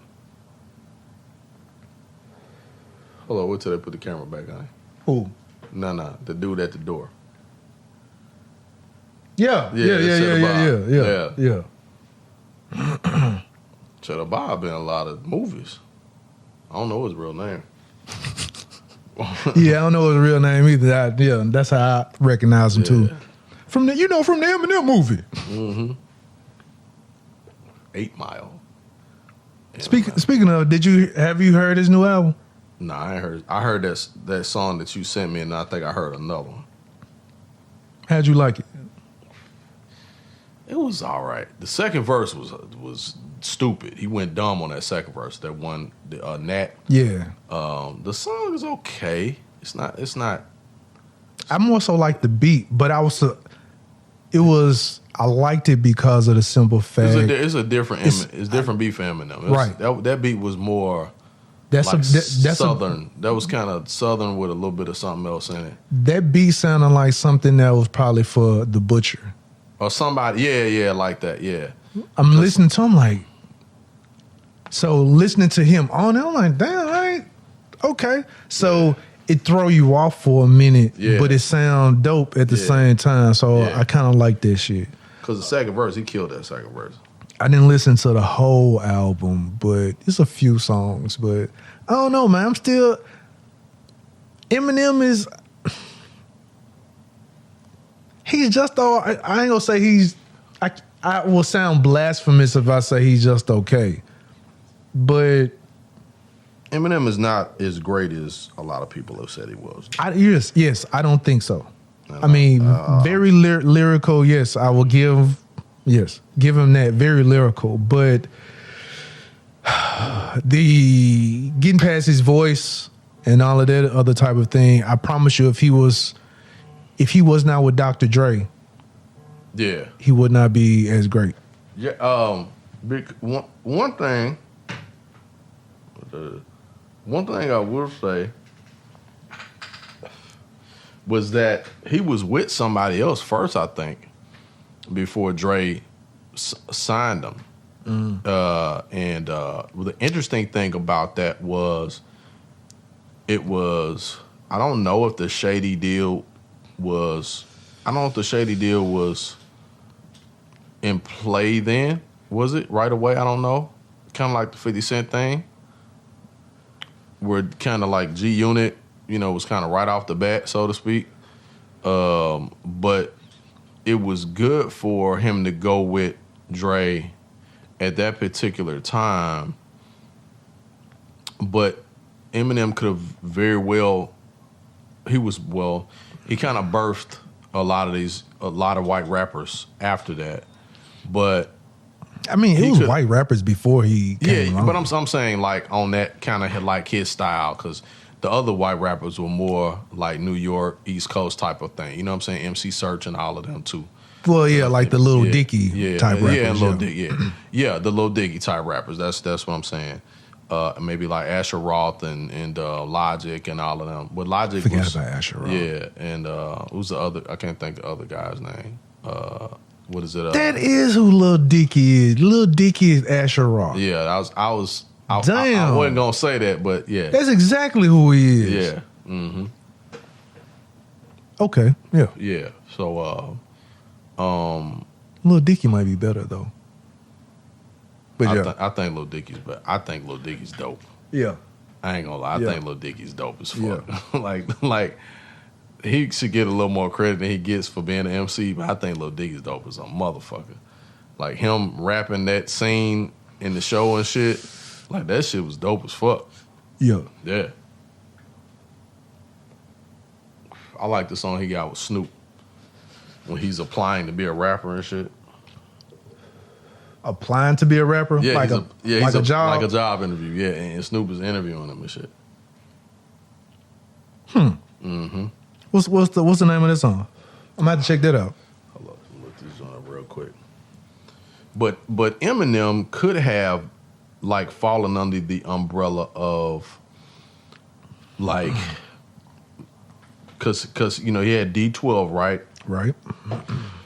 Hold on, wait till they put the camera back on. Who? No, the dude at the door. Yeah. Cheddar Bob been in a lot of movies. I don't know his real name. Yeah, I don't know his real name either. That's how I recognize him too. From the Eminem movie. 8 Mile. Speaking of, have you heard his new album? No, I ain't heard. I heard that song that you sent me, and I think I heard another one. How'd you like it? It was all right. The second verse was stupid. He went dumb on that second verse. That one, Nat. Yeah. The song is okay. It's not. I more so like the beat, but I liked it because of the simple fact. It's different beat for Eminem. Right. That beat was more. That's southern. That was kind of southern with a little bit of something else in it. That beat sounded like something that was probably for The Butcher. Or somebody, yeah, like that, yeah. I'm listening to him like, so listening to him on it, I'm like, damn, right, okay. So it throw you off for a minute, but it sound dope at the same time. So I kind of like that shit. Because the second verse, he killed that second verse. I didn't listen to the whole album, but it's a few songs. But I don't know, man. Eminem is... He's just all... I ain't gonna say he's... I will sound blasphemous if I say he's just okay. But... Eminem is not as great as a lot of people have said he was. Yes, I don't think so. I mean, very lyrical, yes, I will give him that, very lyrical. But the getting past his voice and all of that other type of thing, I promise you, if he was not with Dr. Dre, he would not be as great. Yeah. One thing I will say was that he was with somebody else first, I think, before Dre signed him. And the interesting thing about that was, I don't know if the shady deal was in play then. Was it right away? I don't know. Kind of like the 50 Cent thing, where kind of like G Unit, was kind of right off the bat, so to speak. But it was good for him to go with Dre at that particular time. But Eminem could have very well, he kind of birthed a lot of white rappers after that. But I mean, it was white rappers before he came along. But I'm saying like on that kind of like his style, because the other white rappers were more like New York, East Coast type of thing. You know what I'm saying? MC Search and all of them too. Well, yeah, like the Lil Dicky type rappers. Yeah, the Lil Dicky type rappers. That's what I'm saying. maybe like Asher Roth and Logic and all of them. But Logic Forget about Asher Roth. Yeah, and who's the other? I can't think of the other guy's name. What is it? That is who Lil Dicky is. Lil Dicky is Asher Roth. Yeah, I Damn. I wasn't gonna say that, but yeah, That's exactly who he is. yeah, mm-hmm. Okay. Yeah. Yeah. So, Lil Dicky might be better though. But yeah. I think Lil Dicky's, but I think Lil Dicky's dope. Yeah. I ain't gonna lie. I Yeah. think Lil Dicky's dope as fuck. Yeah. like he should get a little more credit than he gets for being an MC, but I think Lil Dicky's dope as a motherfucker. Like him rapping that scene in the show and shit, like that shit was dope as fuck. Yeah. Yeah. I like the song he got with Snoop when he's applying to be a rapper and shit. Applying to be a rapper? Yeah, like he's a job? Like a job interview, yeah. And Snoop is interviewing him and shit. Mm-hmm. What's the name of this song? I'm gonna have to check that out. Hold up, look this one up real quick. But Eminem could have like fallen under the umbrella of like cause you know he had D12, right? Right.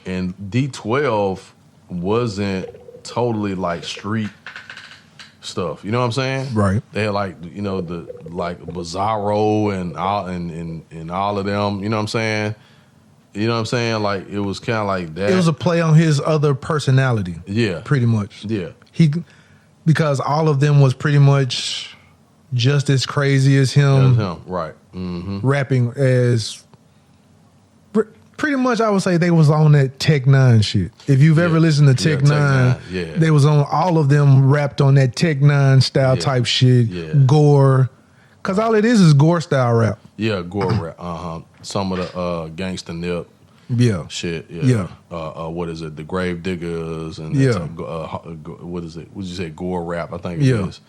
And D12 wasn't totally like street stuff. You know what I'm saying? Right. They had like, you know, the like Bizarro and all of them, you know what I'm saying? You know what I'm saying? Like it was kind of like that. It was a play on his other personality. Yeah. Pretty much. Yeah. Because all of them was pretty much just as crazy as him. Right. Mm-hmm. Rapping as pretty much, I would say they was on that Tech Nine shit. If you've ever listened to Tech Nine, they was on, all of them rapped on that Tech Nine style type shit. Yeah. Gore, because all it is gore style rap. Yeah, gore rap. Some of the Gangsta Nip. Yeah. Shit. Yeah. What is it? The Grave Diggers and what is it? What did you say? Gore rap. I think it is.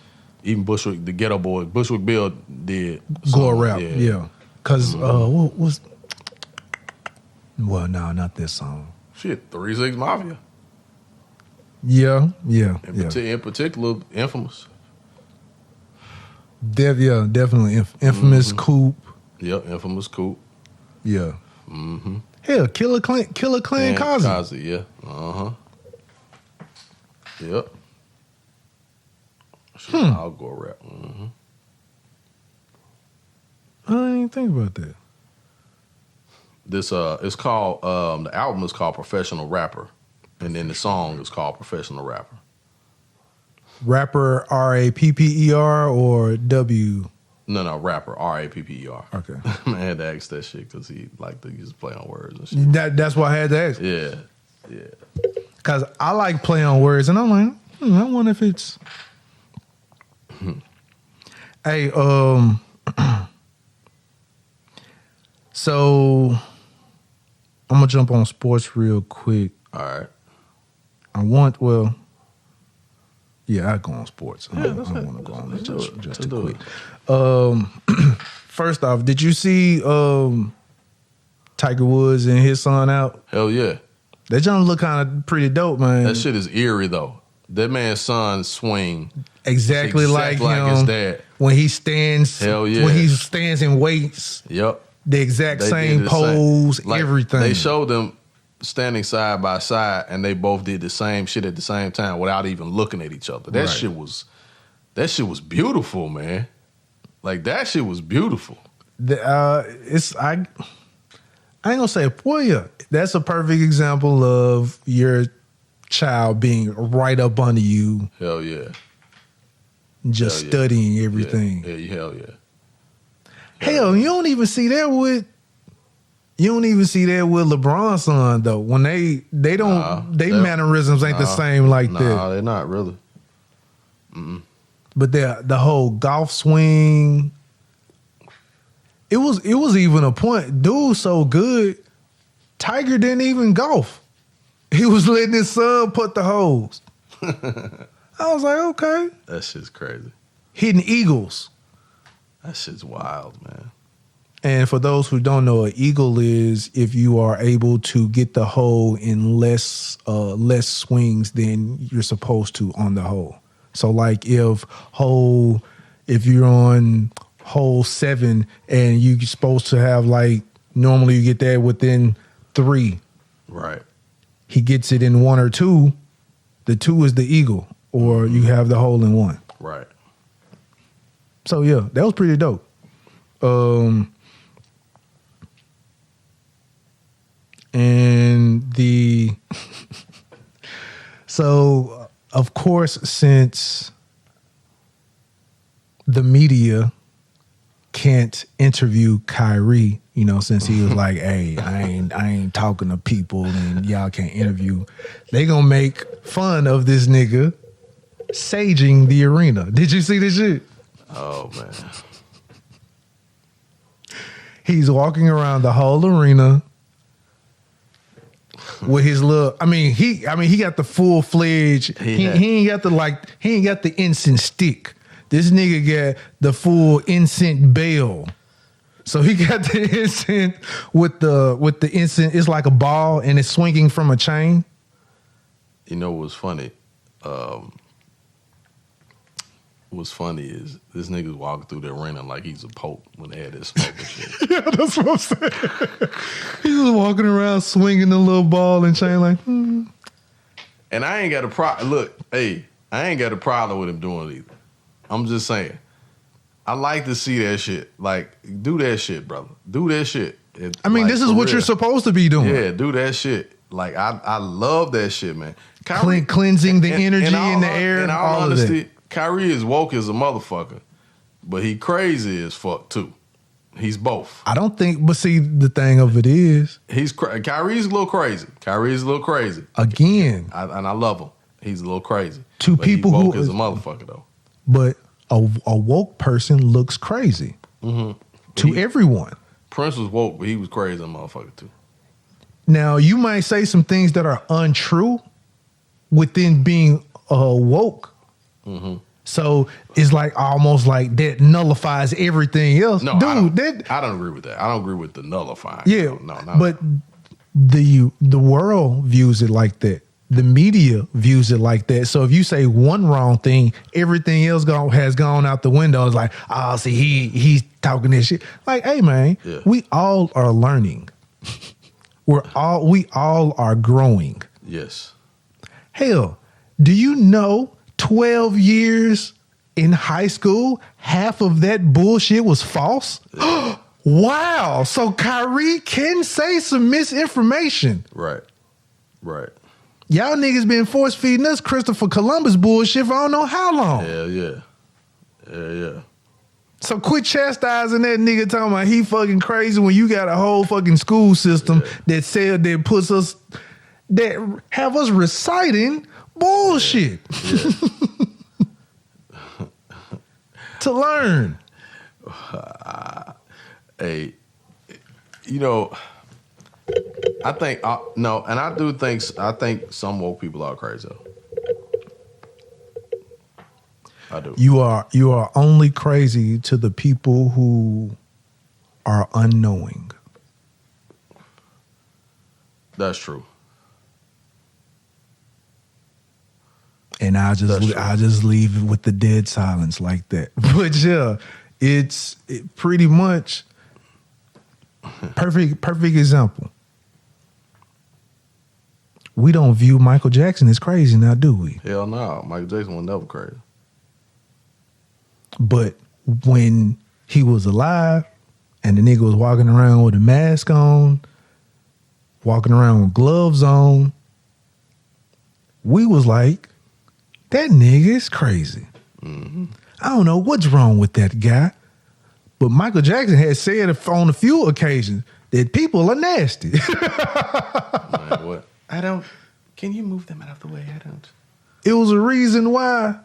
Even Bushwick, the Ghetto Boys, Bushwick Bill did gore rap. Yeah. Because what was? Well, no, not this song. Shit, 3 6 Mafia. Yeah. In particular, Infamous. Definitely. Infamous Coupe. Yep, Infamous Coupe. Yeah. Mm-hmm. Hell, Killer Clan Kazi. Kazi, yeah. Uh-huh. Yep. I'll go rap. Mm-hmm. I didn't even think about that. This it's called the album is called Professional Rapper, and then the song is called Professional Rapper. Rapper R-A-P-P-E-R or W? No, rapper R-A-P-P-E-R. Okay. I had to ask that shit because he liked to use play on words and shit. That's why I had to ask. Yeah. Because I like play on words, and I'm like, I wonder if it's. Hey, so I'm gonna jump on sports real quick. All right. I go on sports. I don't want to go on it just too quick. First off, did you see Tiger Woods and his son out? Hell yeah. That jump look kind of pretty dope, man. That shit is eerie though. That man's son swing exactly like his dad. When he stands, hell yeah. When he stands and waits. Yep. The exact same pose, like, everything. They showed them standing side by side, and they both did the same shit at the same time without even looking at each other. That shit was beautiful, man. Like that shit was beautiful. I ain't gonna say it for you. That's a perfect example of your child being right up under you. Hell yeah. Just studying everything. Yeah, hell yeah. Hell, you don't even see that with LeBron's son though. When they mannerisms ain't the same like that. Nah, they're not really. Mm-mm. But the whole golf swing, it was even a point. Dude, so good. Tiger didn't even golf. He was letting his son put the holes. I was like, okay. That shit's crazy. Hitting eagles. That shit's wild, man. And for those who don't know, an eagle is if you are able to get the hole in less swings than you're supposed to on the hole. So like if you're on hole 7 and you're supposed to have like, normally you get that within 3. Right. He gets it in 1 or 2. The 2 is the eagle, or you have the hole in 1. Right. So yeah, that was pretty dope. And so of course, since the media can't interview Kyrie, you know, since he was like, hey, I ain't talking to people and y'all can't interview, they gonna make fun of this nigga saging the arena. Did you see this shit? Oh man. He's walking around the whole arena with his little. He got the full fledged. He ain't got the incense stick. This nigga got the full incense bell. So he got the incense with the incense. It's like a ball and it's swinging from a chain. You know what's funny? What's funny is this nigga's walking through the arena like he's a pope when they had this smoke and shit. Yeah, that's what I'm saying. He's just walking around swinging the little ball and chain like. And I ain't got a problem. Look, hey, I ain't got a problem with him doing it either. I'm just saying. I like to see that shit. Like, do that shit, brother. Do that shit. This is what you're supposed to be doing. Yeah, do that shit. Like, I love that shit, man. Cleansing the energy in the air. In all honesty, Kyrie is woke as a motherfucker, but he crazy as fuck too. He's both. I don't think, but see, the thing of it is, Kyrie's a little crazy. Again, and I love him. He's a little crazy. To but people he woke who as a motherfucker though. But a woke person looks crazy to everyone. Prince was woke, but he was crazy as a motherfucker too. Now you might say some things that are untrue within being woke. So it's like almost like that nullifies everything else. No, dude, I don't agree with that. I don't agree with the nullifying. Yeah, no. But the world views it like that. The media views it like that. So if you say one wrong thing, everything else has gone out the window. It's like, oh, see, he's talking this shit. Like, hey man, we all are learning. we all are growing. Yes. Hell, do you know 12 years in high school, half of that bullshit was false? Wow. So Kyrie can say some misinformation. Right. Y'all niggas been force feeding us Christopher Columbus bullshit for I don't know how long. Hell yeah. So quit chastising that nigga talking about he fucking crazy when you got a whole fucking school system that have us reciting bullshit. Yeah. To learn. Hey, you know, I think no, and I think some woke people are crazy though. I do. You are only crazy to the people who are unknowing. That's true. And I just leave it with the dead silence like that. But yeah, it's pretty much perfect example. We don't view Michael Jackson as crazy now, do we? Hell no. Michael Jackson was never crazy. But when he was alive and the nigga was walking around with a mask on, walking around with gloves on, we was like, that nigga is crazy. I don't know what's wrong with that guy. But Michael Jackson had said on a few occasions that people are nasty. Man, what? Can you move them out of the way? I don't. It was a reason why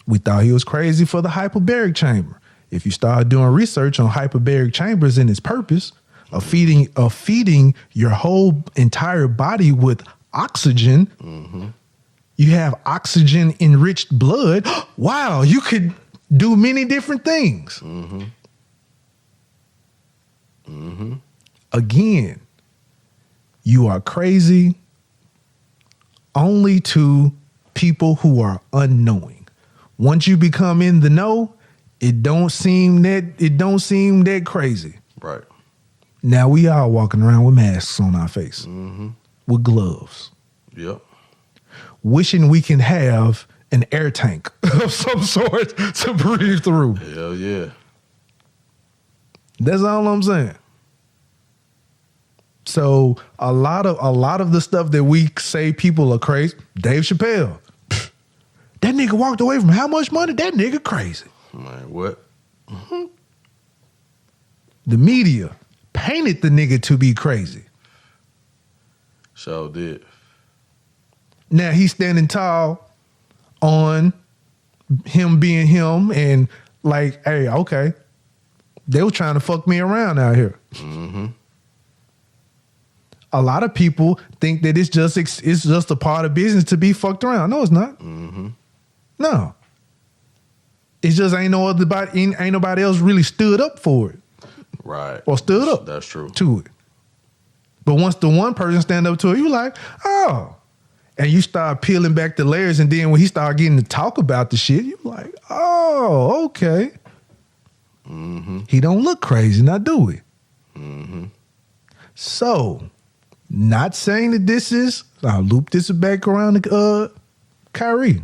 we thought he was crazy for the hyperbaric chamber. If you start doing research on hyperbaric chambers and its purpose of feeding your whole entire body with oxygen, you have oxygen enriched blood. Wow, you could do many different things. Again, you are crazy only to people who are unknowing. Once you become in the know, it don't seem that crazy. Right. Now we all walking around with masks on our face, with gloves. Yep. Wishing we can have an air tank of some sort to breathe through. Hell yeah. That's all I'm saying. So a lot of the stuff that we say people are crazy. Dave Chappelle, that nigga walked away from how much money? That nigga crazy. Man, what? The media painted the nigga to be crazy. Sure did. Now he's standing tall on him being him and like, hey, okay. They were trying to fuck me around out here. A lot of people think that it's just a part of business to be fucked around. No, it's not. No. It's just ain't nobody else really stood up for it. Right. Or stood up. That's true. To it. But once the one person stand up to it, you like, oh. And you start peeling back the layers, and then when he start getting to talk about the shit, you like, oh, okay. He don't look crazy, now do we? So, not saying that this is, I'll loop this back around to Kyrie.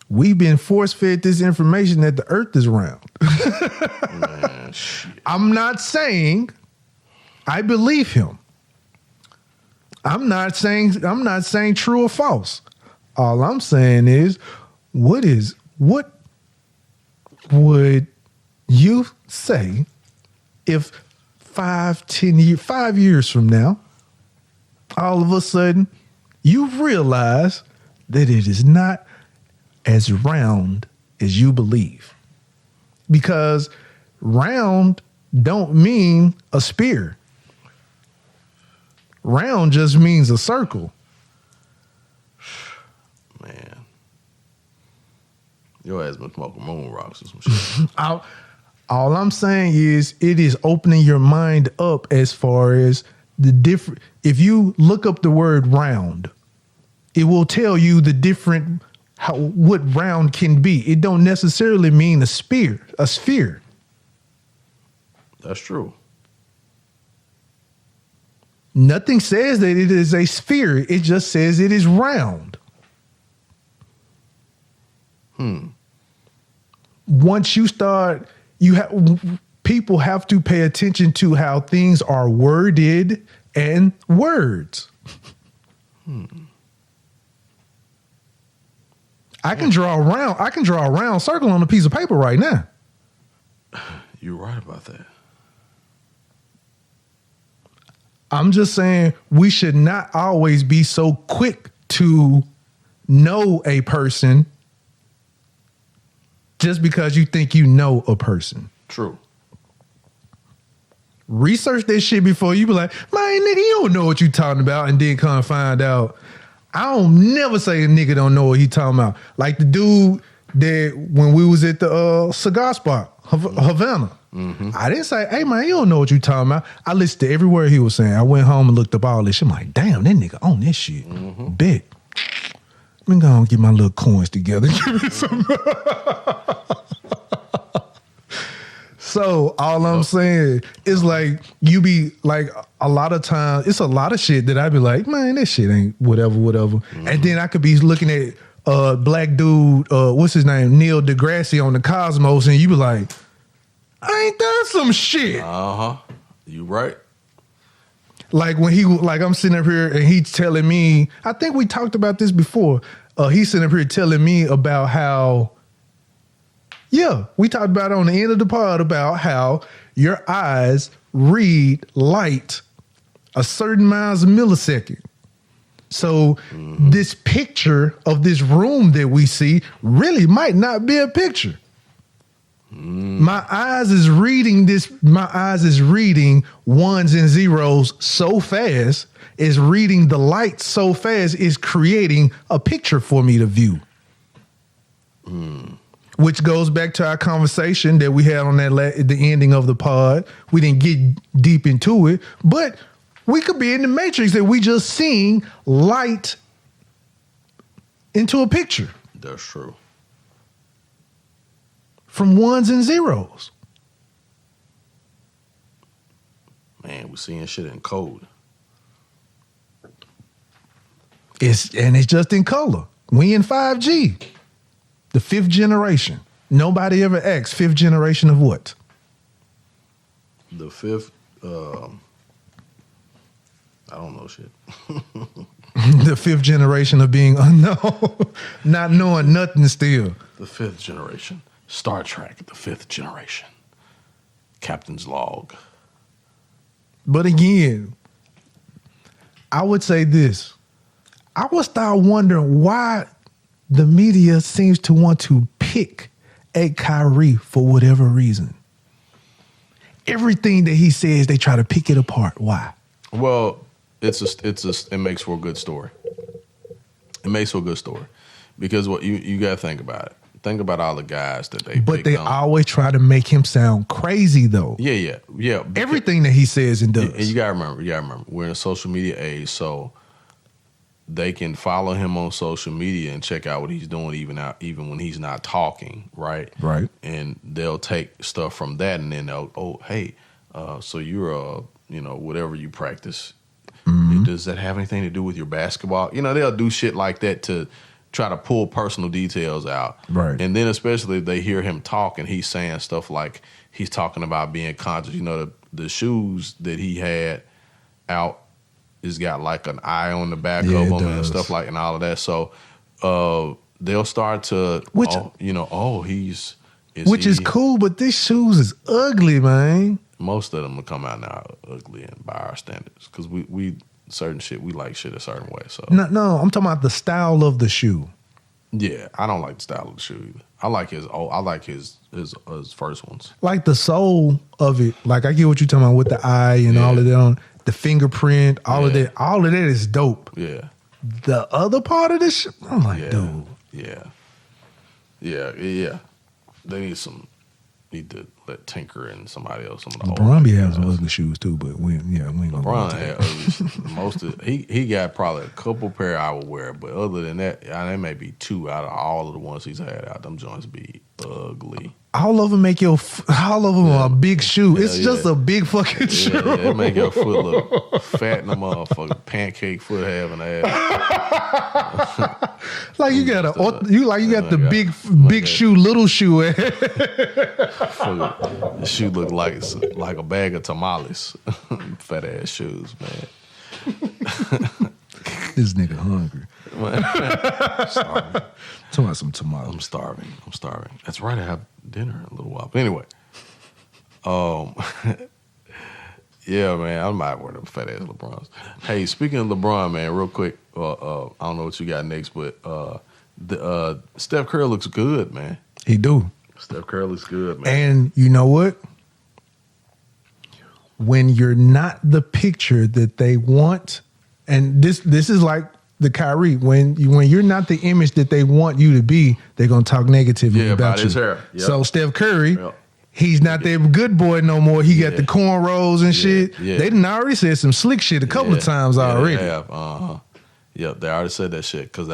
We've been force-fed this information that the earth is round. Man, shit. I'm not saying I believe him. I'm not saying true or false. All I'm saying is, what would you say if 5 years from now, all of a sudden, you realize that it is not as round as you believe? Because round don't mean a sphere. Round just means a circle. Man. Your ass been smoking moon rocks or some shit. All I'm saying is it is opening your mind up as far as the different. If you look up the word round, it will tell you the different what round can be. It don't necessarily mean a sphere. That's true. Nothing says that it is a sphere. It just says it is round. Once you start, people have to pay attention to how things are worded and words. I can draw a round circle on a piece of paper right now. You're right about that. I'm just saying we should not always be so quick to know a person just because you think you know a person. True. Research that shit before you be like, man, nigga, you don't know what you talking about, and then come find out. I don't never say a nigga don't know what he talking about. Like the dude that when we was at the cigar spot, Havana. I didn't say, hey man, you don't know what you talking about. I listened to every word he was saying. I went home and looked up all this shit. I'm like, damn, that nigga on this shit. Bet. Let me go and get my little coins together. Give me some. So all I'm saying is like, you be like, a lot of times, it's a lot of shit that I be like, man, that shit ain't whatever. And then I could be looking at black dude, what's his name? Neil deGrasse on the Cosmos, and you be like, ain't that some shit? You right. Like when I'm sitting up here and he's telling me, I think we talked about this before. He's sitting up here telling me about how, we talked about it on the end of the pod about how your eyes read light a certain miles a millisecond. So this picture of this room that we see really might not be a picture. My eyes is reading ones and zeros so fast, is reading the light so fast, is creating a picture for me to view. Which goes back to our conversation that we had on that the ending of the pod. We didn't get deep into it, but We could be in the Matrix that we just seeing light into a picture. That's true. From ones and zeros. Man, we're seeing shit in code. It's just in color. We in 5G. The 5th generation. Nobody ever asked 5th generation of what? The 5th, I don't know shit. The 5th generation of being unknown. Not knowing nothing still. The 5th generation. Star Trek, the 5th generation. Captain's log. But again, I would say this. I would start wondering why the media seems to want to pick at Kyrie for whatever reason. Everything that he says, they try to pick it apart. Why? Well, it makes for a good story. It makes for a good story. Because what you gotta think about it. Think about all the guys that they But picked they on. always try to make him sound crazy though. Yeah. Everything that he says and does. And you gotta remember, we're in a social media age, so they can follow him on social media and check out what he's doing even when he's not talking, right? Right. And they'll take stuff from that and then they'll, so you're whatever you practice. Mm-hmm. Does that have anything to do with your basketball? They'll do shit like that to try to pull personal details out. Right. And then especially if they hear him talk and he's saying stuff like he's talking about being conscious. The shoes that he had out has got like an eye on the back of them and stuff like and all of that. So they'll start to which is cool, but these shoes is ugly, man. Most of them will come out now ugly and by our standards because we certain shit we like shit a certain way. So no, I'm talking about the style of the shoe. Yeah, I don't like the style of the shoe either. I like his first ones. Like the sole of it. Like I get what you're talking about with the eye and all of that on the fingerprint, all of that. All of that is dope. Yeah. The other part of this shit, I'm like, dude. Yeah. They need to let Tinker and somebody else. LeBron be having some ugly shoes too, but we ain't gonna LeBron had ugly. Most of he got probably a couple pair I would wear, but other than that, there may be 2 out of all of the ones he's had out. Them joints be ugly. All of them are a big shoe. It's just a big fucking shoe. Yeah, it make your foot look fat in the motherfucker. Pancake foot having ass. Like you got the big shoe, little shoe. The shoe look like a bag of tamales. Fat ass shoes, man. This nigga hungry. I'm starving. Talking about some tamales. I'm starving. That's right. I have dinner in a little while. But anyway, yeah, man, I might wear them fat ass LeBrons. Hey, speaking of LeBron, man, real quick, I don't know what you got next, but Steph Curry looks good, man. He do. Steph Curry looks good, man. And you know what? When you're not the picture that they want, and this is like the Kyrie, when you're not the image that they want you to be, they're gonna talk negatively about you. His hair. Yep. So Steph Curry, he's not that good boy no more. He got the cornrows and shit. Yeah. They done already said some slick shit a couple of times already. They have. Yep, they already said that shit because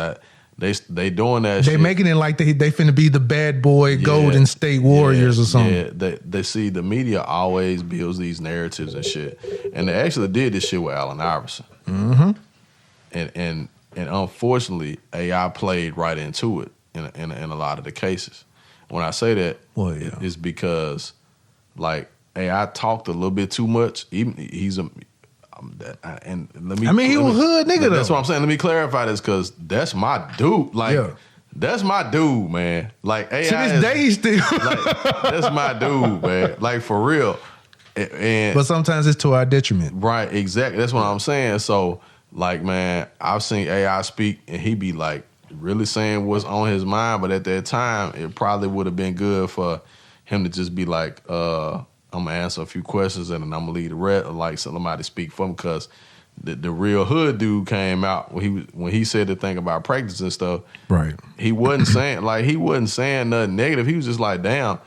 they doing that shit. They making it like they finna be the bad boy Golden State Warriors or something. Yeah, they see the media always builds these narratives and shit. And they actually did this shit with Allen Iverson. Mm-hmm. And unfortunately, AI played right into it in a lot of the cases. When I say that, it's because like AI talked a little bit too much. Even he was hood nigga though. That's what I'm saying. Let me clarify this because that's my dude. That's my dude, man. Like AI to this day still. That's my dude, man. Like for real. But sometimes it's to our detriment. Right, exactly. That's what I'm saying. So like, man, I've seen AI speak and he be like really saying what's on his mind, but at that time, it probably would have been good for him to just be like, I'm gonna answer a few questions and then I'm gonna leave the rest, or like somebody speak for him, because the real hood dude came out when he said the thing about practice and stuff. Right. He wasn't saying nothing negative. He was just like, damn,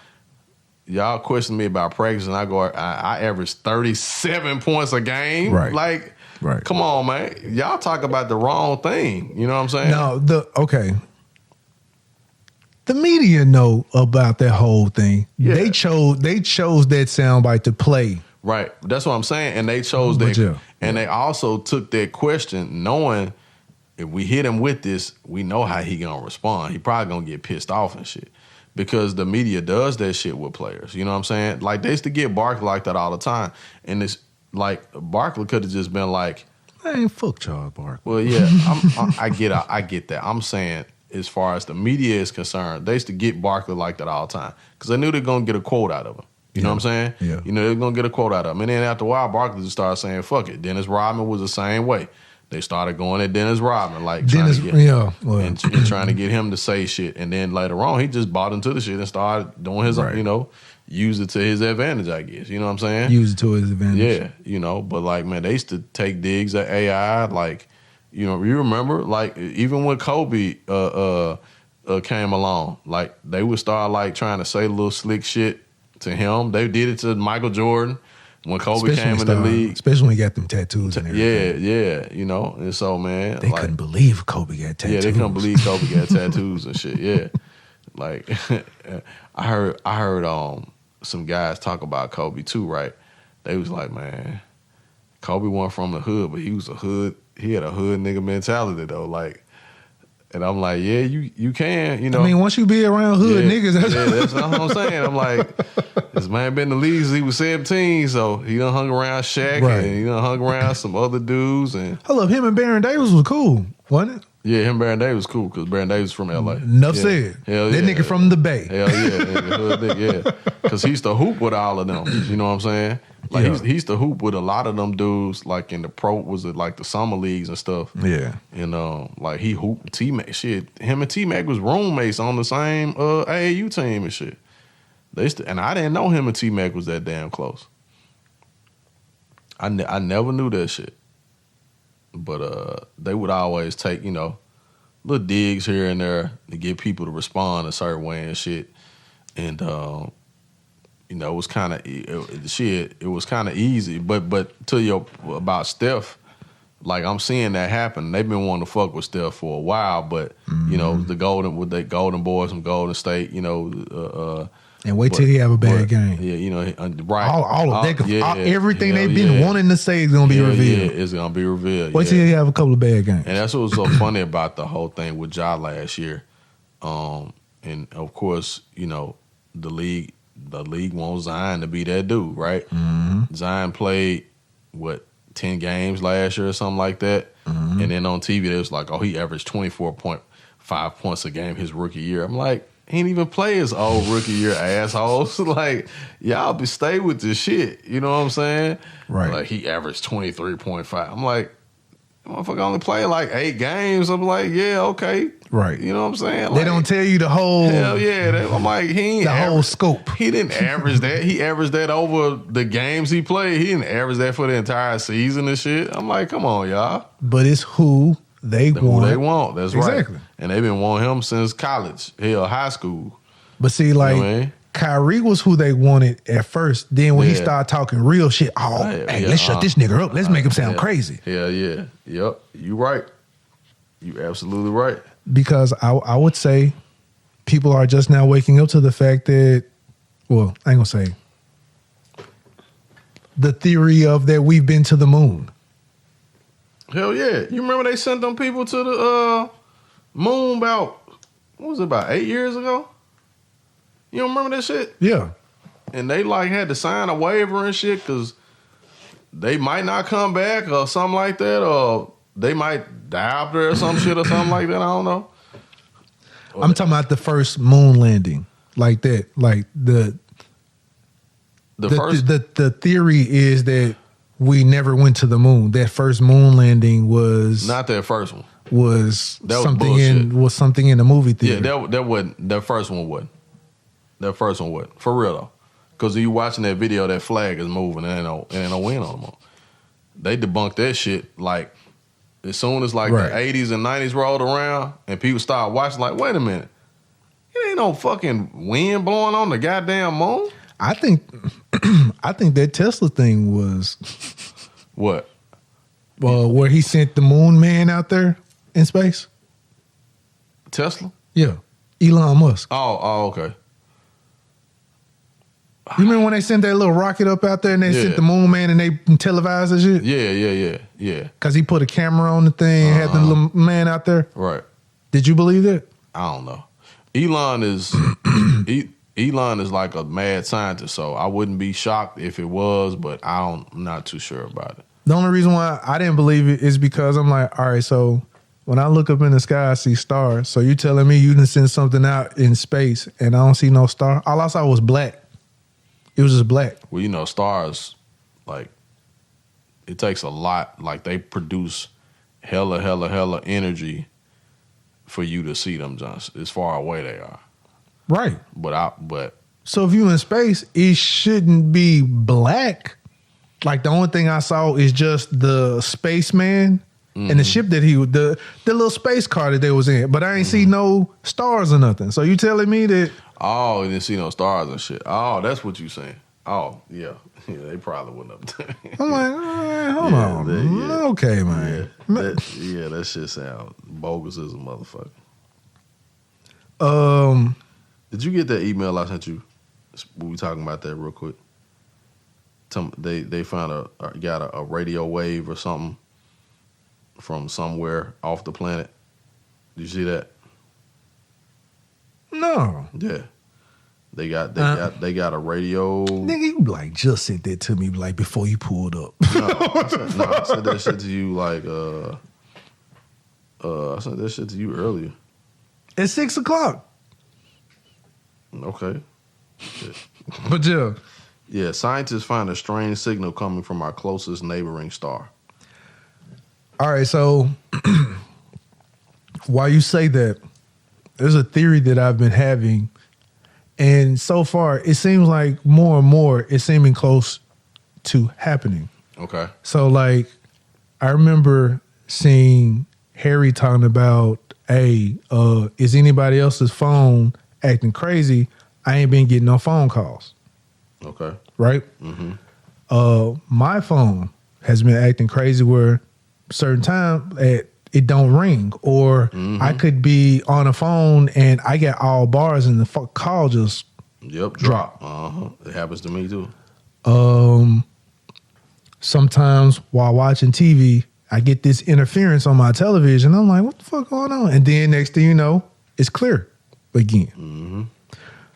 y'all question me about practice and I average 37 points a game. Right. Like, Right. Come on, man. Y'all talk about the wrong thing. You know what I'm saying? No, the media know about that whole thing. Yeah. They chose that soundbite to play. Right. That's what I'm saying. And they chose that. And they also took that question knowing if we hit him with this, we know how he gonna respond. He probably gonna get pissed off and shit. Because the media does that shit with players. You know what I'm saying? Like, they used to get Barkley like that all the time. And it's like, Barkley could have just been like, man, fuck Charles Barkley. well, yeah, I get that. I'm saying, as far as the media is concerned, they used to get Barkley like that all the time. Because they knew they're going to get a quote out of him. You know what I'm saying? Yeah. You know, they're going to get a quote out of him. And then after a while, Barkley just started saying, fuck it. Dennis Rodman was the same way. They started going at Dennis Rodman, like trying to get him to say shit. And then later on, he just bought into the shit and started doing his own, you know, use it to his advantage, I guess. You know what I'm saying? Use it to his advantage. Yeah, you know, but like, man, they used to take digs at AI. Like, you know, you remember, like, even when Kobe came along, like, they would start, like, trying to say little slick shit to him. They did it to Michael Jordan. When Kobe came in the league. Especially when he got them tattoos and everything. Yeah, you know. And so, man. They couldn't believe Kobe got tattoos. Yeah, they couldn't believe Kobe got tattoos and shit, yeah. Like, I heard some guys talk about Kobe too, right? They was like, man, Kobe wasn't from the hood, but he was he had a hood nigga mentality though, like. And I'm like, yeah, you can, you know. I mean, once you be around hood niggas, that's what I'm saying. I'm like, this man been in the league since he was 17, so he done hung around Shaq and he done hung around some other dudes. And hold up, him and Baron Davis was cool, wasn't it? Yeah, him and Baron Davis was cool because Baron Davis from LA. Enough said. Hell that nigga from the Bay. Hell yeah. Because he used to hoop with all of them. You know what I'm saying? Like, he used to hoop with a lot of them dudes, like in the like the summer leagues and stuff. Yeah. And like, he hooped T-Mac. Shit, him and T-Mac was roommates on the same AAU team and shit. And I didn't know him and T-Mac was that damn close. I never knew that shit. But they would always take, you know, little digs here and there to get people to respond a certain way and shit. And you know, it was kind of it was kind of easy. But to your about Steph, like, I'm seeing that happen. They've been wanting to fuck with Steph for a while, but you know, the Golden Boys from Golden State, you know. And wait till he have a bad game. Yeah, you know, right. All of that, everything they've been wanting to say is gonna be revealed. Yeah, it's gonna be revealed. Wait till he have a couple of bad games. And that's what was so funny about the whole thing with Ja last year. And of course, you know, the league wants Zion to be that dude, right? Mm-hmm. Zion played 10 games last year or something like that. Mm-hmm. And then on TV, it was like, oh, he averaged 24.5 points a game his rookie year. I'm like, he didn't even play his old rookie year, assholes. Like, y'all stay with this shit. You know what I'm saying? Right. Like, he averaged 23.5. I'm like, motherfucker only played like 8 games. I'm like, yeah, okay. Right. You know what I'm saying? Like, they don't tell you the whole. Hell yeah. I'm like, he ain't whole scope. He didn't average that. He averaged that over the games he played. He didn't average that for the entire season and shit. I'm like, come on, y'all. But it's who they want. Who they want. That's exactly. Right. And they've been wanting him since college. Hell, high school. But see, like, you know what I mean? Kyrie was who they wanted at first. Then when he started talking real shit, let's shut this nigga up. Let's make him sound crazy. Hell yeah. Yep. You right. You absolutely right. Because I would say people are just now waking up to the fact that, well, I ain't gonna say the theory of that we've been to the moon. Hell yeah. You remember they sent them people to the moon about 8 years ago? You don't remember that shit? Yeah. And they like had to sign a waiver and shit because they might not come back or something like that, or they might die up there or some shit or something like that. I don't know. I'm talking about the first moon landing, like that. Like the theory is that we never went to the moon. That first moon landing was not that first one. Was something in the movie theater. Yeah, that wasn't. That first one wasn't. That first one wasn't. For real though. Because you watching that video, that flag is moving and ain't no wind on them. They debunked that shit like as soon as like the 80s and 90s rolled around and people started watching, like, wait a minute. It ain't no fucking wind blowing on the goddamn moon. I think that Tesla thing was what? where he sent the moon man out there in space? Tesla? Yeah. Elon Musk. Oh, okay. You remember when they sent that little rocket up out there and they sent the moon man and they televised the shit? Yeah. Because he put a camera on the thing and had the little man out there? Right. Did you believe that? I don't know. Elon is Elon is like a mad scientist, so I wouldn't be shocked if it was, but I'm not too sure about it. The only reason why I didn't believe it is because I'm like, all right, so when I look up in the sky, I see stars. So you telling me you didn't send something out in space and I don't see no star? All I saw was black. It was just black. Well, you know, stars, like, it takes a lot. Like, they produce hella energy for you to see them, just as far away they are. Right. But so if you in space, it shouldn't be black. Like, the only thing I saw is just the spaceman and the ship that the little space car that they was in. But I ain't see no stars or nothing. So you telling me that? Oh, you didn't see no stars and shit. Oh, that's what you saying. Oh, yeah. Yeah, they probably wouldn't have. I'm like, all right, hold on. Okay, man. That shit sound bogus as a motherfucker. Did you get that email I sent you? We talking about that real quick. They found got a radio wave or something from somewhere off the planet. Did you see that? No. Yeah. They got a radio. Nigga, you like just sent that to me like before you pulled up. I sent that shit to you like I sent that shit to you earlier. At 6 o'clock. Okay. But yeah. Yeah, scientists find a strange signal coming from our closest neighboring star. All right, so while you say that, there's a theory that I've been having, and so far it seems like more and more it's seeming close to happening. Okay. So like I remember seeing Harry talking about, hey, is anybody else's phone acting crazy? I ain't been getting no phone calls. Okay. Right? Mm-hmm. My phone has been acting crazy where certain time it don't ring, or I could be on a phone and I get all bars and the call just drop. It happens to me too. Sometimes while watching TV, I get this interference on my television. I'm like, what the fuck going on? And then next thing you know, it's clear again. Mm-hmm.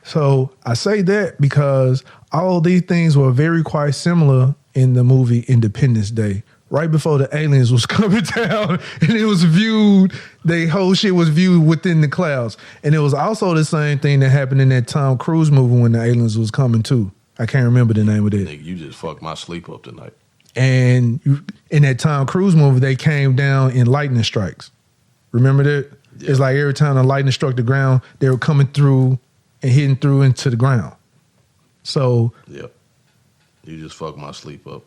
So I say that because all of these things were very quite similar in the movie Independence Day. Right before the aliens was coming down and it was viewed, the whole shit was viewed within the clouds. And it was also the same thing that happened in that Tom Cruise movie when the aliens was coming too. I can't remember the name of it. Nigga, you just fucked my sleep up tonight. And in that Tom Cruise movie, they came down in lightning strikes. Remember that? Yeah. It's like every time the lightning struck the ground, they were coming through and hitting through into the ground. So, yep, you just fucked my sleep up.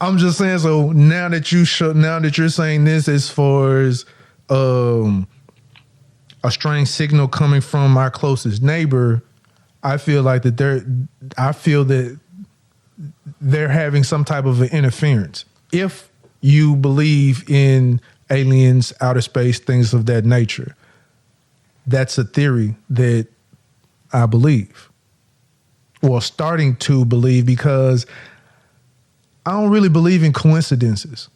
I'm just saying. So now that you're saying this as far as a strange signal coming from our closest neighbor, I feel like that they're having some type of an interference. If you believe in aliens, outer space, things of that nature, that's a theory that I believe, or starting to believe, because I don't really believe in coincidences.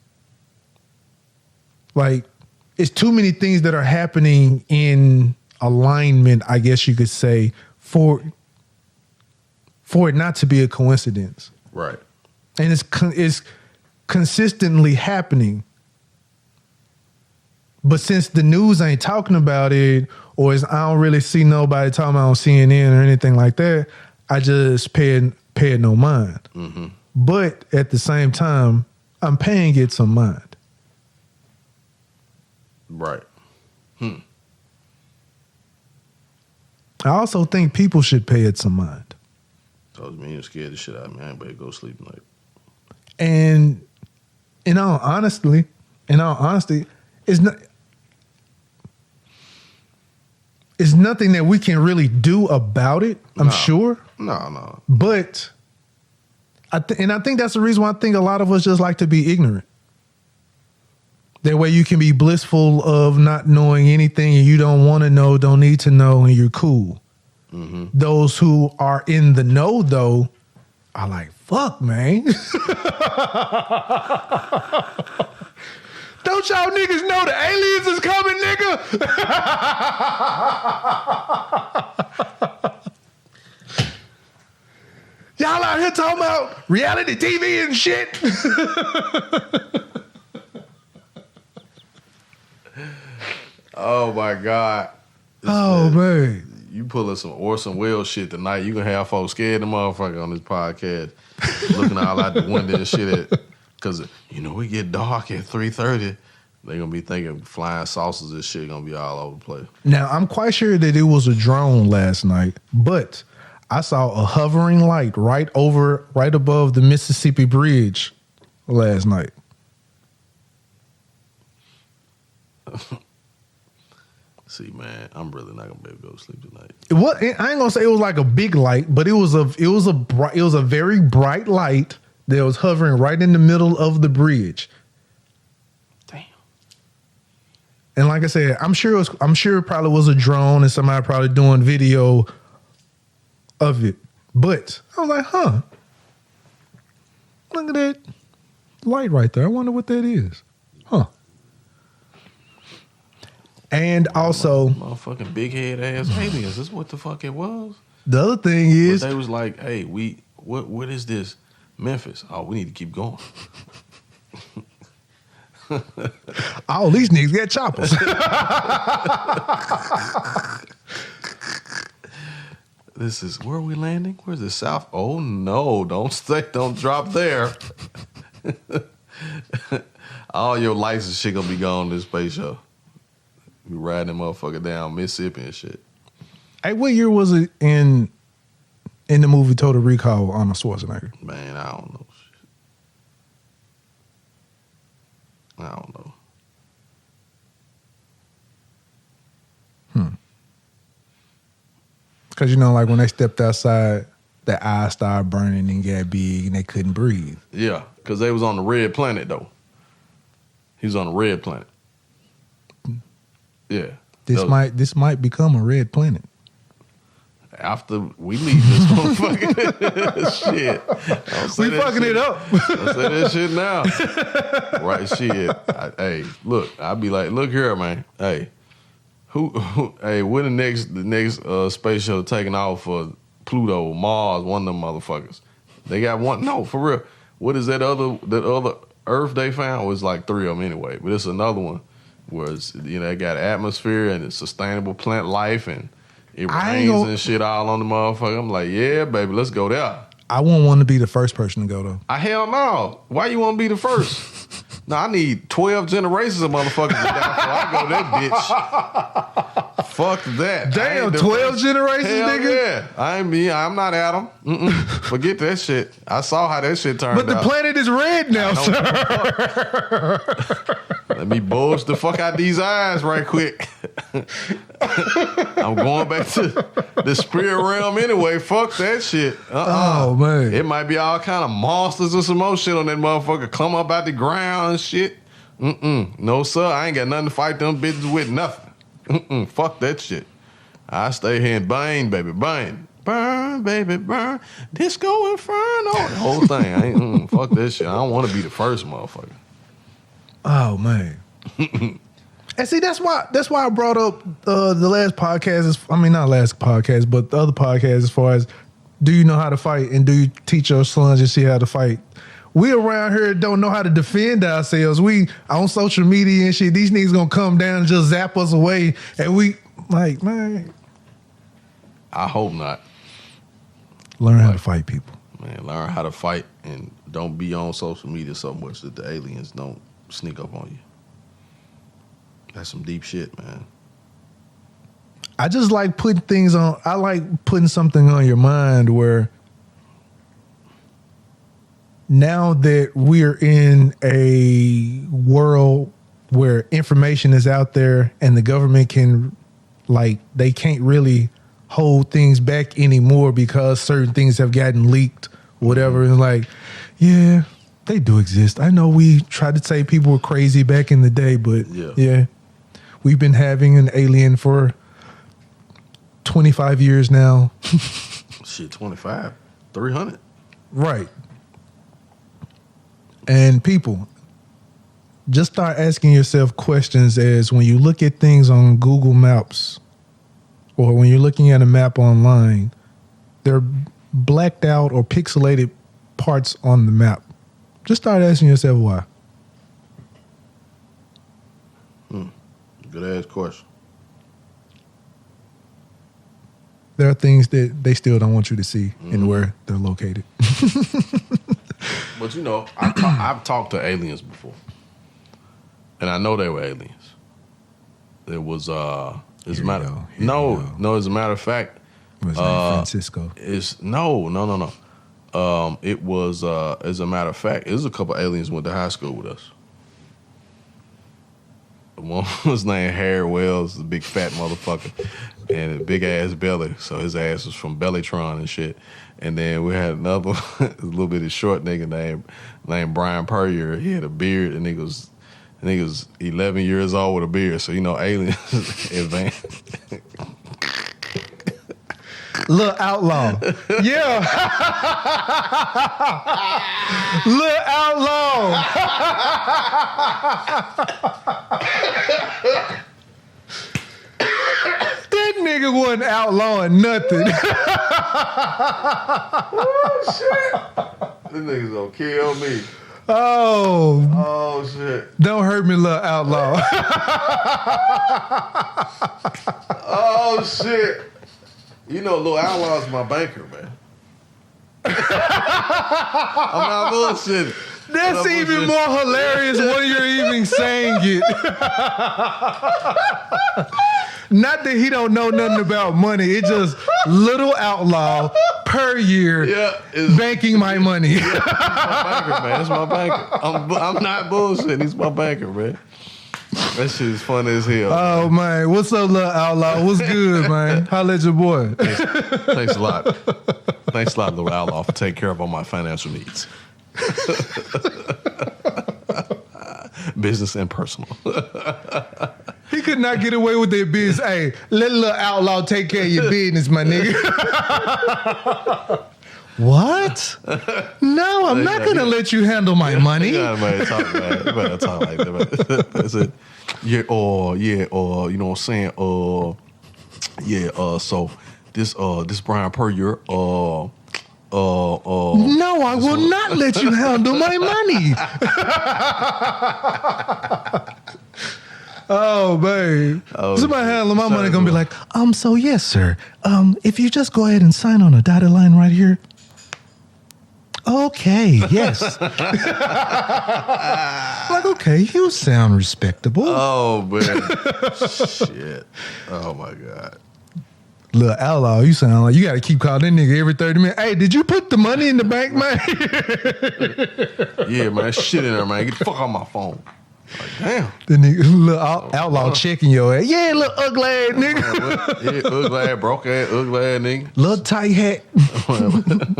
Like, it's too many things that are happening in alignment, I guess you could say, for it not to be a coincidence. Right. And it's consistently happening. But since the news ain't talking about it, or I don't really see nobody talking about on CNN or anything like that, I just pay it no mind. Mm-hmm. But at the same time, I'm paying it some mind. Right. I also think people should pay it some mind. Tells me you're scared the shit out of me. I ain't better go sleep tonight. And in all honesty, it's nothing that we can really do about it, I'm sure. No. But And I think that's the reason why I think a lot of us just like to be ignorant. That way you can be blissful of not knowing anything and you don't want to know, don't need to know, and you're cool. Mm-hmm. Those who are in the know, though, are like, fuck, man. Don't y'all niggas know the aliens is coming, nigga? Y'all out here talking about reality TV and shit. Oh my God. Man. You pull us some Orson Welles shit tonight. You gonna have folks scared the motherfucker on this podcast. Looking all out the window and shit because we get dark at 3:30. They gonna be thinking flying saucers and shit gonna be all over the place. Now I'm quite sure that it was a drone last night, but I saw a hovering light right above the Mississippi Bridge last night. See, man, I'm really not gonna be able to go to sleep tonight. I ain't gonna say it was like a big light, but it was a very bright light that was hovering right in the middle of the bridge. Damn. And like I said, I'm sure it probably was a drone and somebody probably doing video of it. But I was like, huh. Look at that light right there. I wonder what that is. Huh. And also, motherfucking big head ass aliens. This is what the fuck it was. The other thing is, but they was like, "Hey, what is this? Memphis? Oh, we need to keep going." All these niggas got choppers. This is where are we landing? Where's the south? Oh no! Don't drop there. All your lights and shit gonna be gone this space show. We riding that motherfucker down Mississippi and shit. Hey, what year was it in the movie Total Recall, Arnold Schwarzenegger? Man, I don't know. Shit. I don't know. Because, like when they stepped outside, their eyes started burning and got big and they couldn't breathe. Yeah, because they was on the red planet, though. He was on the red planet. Yeah. This might become a red planet. After we leave this motherfucker. Shit. We fucking shit. it up. Don't say that shit now. Right, shit. Hey, look, I'll be like, look here, man. Hey, hey, when the next space show taking off for Pluto, Mars, one of them motherfuckers? They got one. No, for real. What is that other Earth they found? It was like 3 of them anyway, but it's another one where it's, they got atmosphere and it's sustainable plant life and it rains and shit all on the motherfucker. I'm like, yeah, baby, let's go there. I won't want to be the first person to go though. Hell no. Why you want to be the first? No, I need 12 generations of motherfuckers to die before I go that bitch. Fuck that. Damn, 12 generations, hell nigga? Yeah. I'm not Adam. Forget that shit. I saw how that shit turned out. But the planet is red now, sir. Let me bulge the fuck out these eyes right quick. I'm going back to the spirit realm anyway. Fuck that shit. Oh, man. It might be all kind of monsters or some more shit on that motherfucker. Come up out the ground and shit. No, sir. I ain't got nothing to fight them bitches with. Nothing. Fuck that shit. I stay here and bang, baby, bang. Burn, baby, burn. Disco Inferno. The whole thing. I ain't, fuck that shit. I don't want to be the first motherfucker. Oh, man. And see, that's why I brought up the last podcast. Not last podcast, but the other podcast as far as, do you know how to fight and do you teach your sons and see how to fight? We around here don't know how to defend ourselves. We on social media and shit. These niggas gonna come down and just zap us away. And we like, man. I hope not. Learn how to fight people. Man, learn how to fight and don't be on social media so much that the aliens don't sneak up on you. That's some deep shit, man. I just like putting things on. I like putting something on your mind where now that we're in a world where information is out there and the government they can't really hold things back anymore because certain things have gotten leaked, whatever. And Yeah, they do exist. I know we tried to say people were crazy back in the day, but yeah. We've been having an alien for 25 years now. Shit, 25, 300. Right. And people, just start asking yourself questions as when you look at things on Google Maps or when you're looking at a map online, there are blacked out or pixelated parts on the map. Just start asking yourself why. Good ass question. There are things that they still don't want you to see and where they're located. But you know, I've talked to aliens before, and I know they were aliens. It was as a matter as a matter of fact, was his name Francisco? It's no. It was as a matter of fact, it was a couple aliens went to high school with us. One was named Harry Wells, a big fat motherfucker, and a big ass belly. So his ass was from Bellytron and shit. And then we had another a little bit of short nigga named Brian Purrier. He had a beard, and he was 11 years old with a beard. So you know, aliens advanced. Little outlaw. Yeah. Little outlaw. That nigga wasn't outlawing nothing. Oh, shit. This nigga's gonna kill me. Oh shit. Don't hurt me, little outlaw. Oh shit. You know, Lil Outlaw's my banker, man. I'm not bullshitting. That's even more hilarious when you're even saying it. Not that he don't know nothing about money. It's just little outlaw per year banking my money. He's my banker, man. That's my banker. I'm not bullshitting. He's my banker, man. That shit is funny as hell. Oh, man. What's up, little outlaw? What's good, man? Holla at your boy. Thanks a lot. Thanks a lot, little outlaw, for taking care of all my financial needs. Business and personal. He could not get away with that business. Hey, let little outlaw take care of your business, my nigga. What? No, I'm not going to let you handle my money. You better talk like that. That's it. You know what I'm saying? So this Brian Purrier, no, I will not let you handle my money. Oh, babe. Somebody handling my money gonna be like, so yes, sir. If you just go ahead and sign on a dotted line right here. Okay, yes. Like, okay, you sound respectable. Oh, man. Shit. Oh, my God. Little outlaw, you sound like you got to keep calling that nigga every 30 minutes. Hey, did you put the money in the bank, man? Yeah, man. Shit in there, man. Get the fuck off my phone. Like, damn. The nigga, little outlaw checking your ass. Yeah, little ugly ass nigga. Yeah, ugly ass, broke ass, ugly ass nigga. Little tight hat.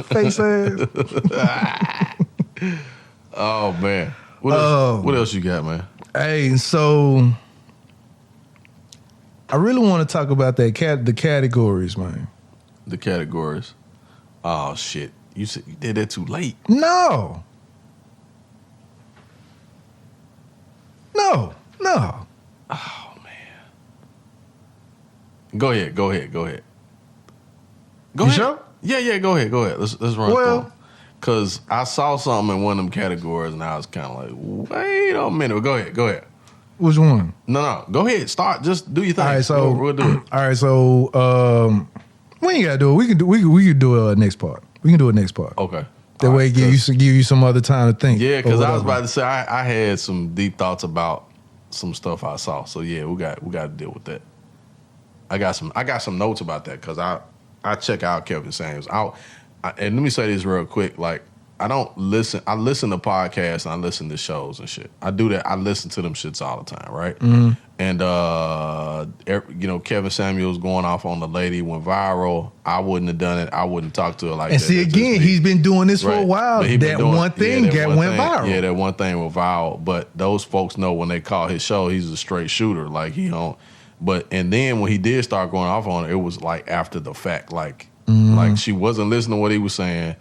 Face ass. Oh, man. What else you got, man? Hey, so I really want to talk about the categories, man. The categories. Oh, shit. You said you did that too late. No. Oh, man. Go ahead. Go ahead. Sure? Yeah, go ahead. Let's run through. Because I saw something in one of them categories, and I was kind of like, wait a minute. Go ahead. Which one? No. Go ahead. Start. Just do your thing. All right, so we'll do it. All right, so we ain't gotta do it. We can do a next part. We can do a next part. Okay. That way, give you some other time to think. Yeah, because I was about to say I had some deep thoughts about some stuff I saw. So yeah, we got to deal with that. I got some notes about that because I check out Kevin Samuels. And let me say this real quick. Like, I don't listen. I listen to podcasts and I listen to shows and shit. I do that. I listen to them shits all the time, right? Mm-hmm. And Kevin Samuels going off on the lady went viral. I wouldn't have done it. I wouldn't talk to her like and that. see, again, he's been doing this for a while. That one thing went viral. Yeah, that one thing went viral. But those folks know when they call his show, he's a straight shooter. Like he don't. And then when he did start going off on her, it was like after the fact, like she wasn't listening to what he was saying.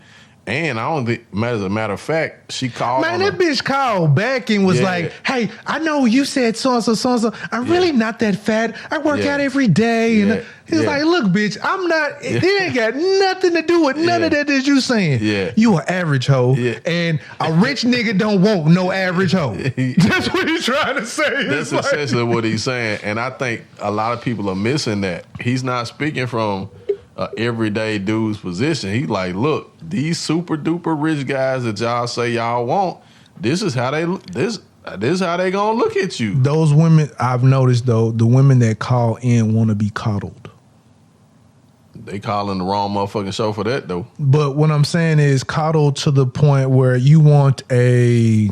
And I don't think, as a matter of fact, she called. Man, that bitch called back and was like, "Hey, I know you said so and so, so and so. I'm really not that fat. I work out every day." And he's like, "Look, bitch, I'm not. It ain't got nothing to do with none of that you saying. Yeah. You an average hoe, and a rich nigga don't want no average hoe." That's what he's trying to say. That's essentially what he's saying, and I think a lot of people are missing that. He's not speaking from everyday dude's position. He like, look, these super duper rich guys that y'all say y'all want, this is how they gonna look at you. Those women, I've noticed though, the women that call in want to be coddled. They calling the wrong motherfucking show for that though. But what I'm saying is coddled to the point where you want a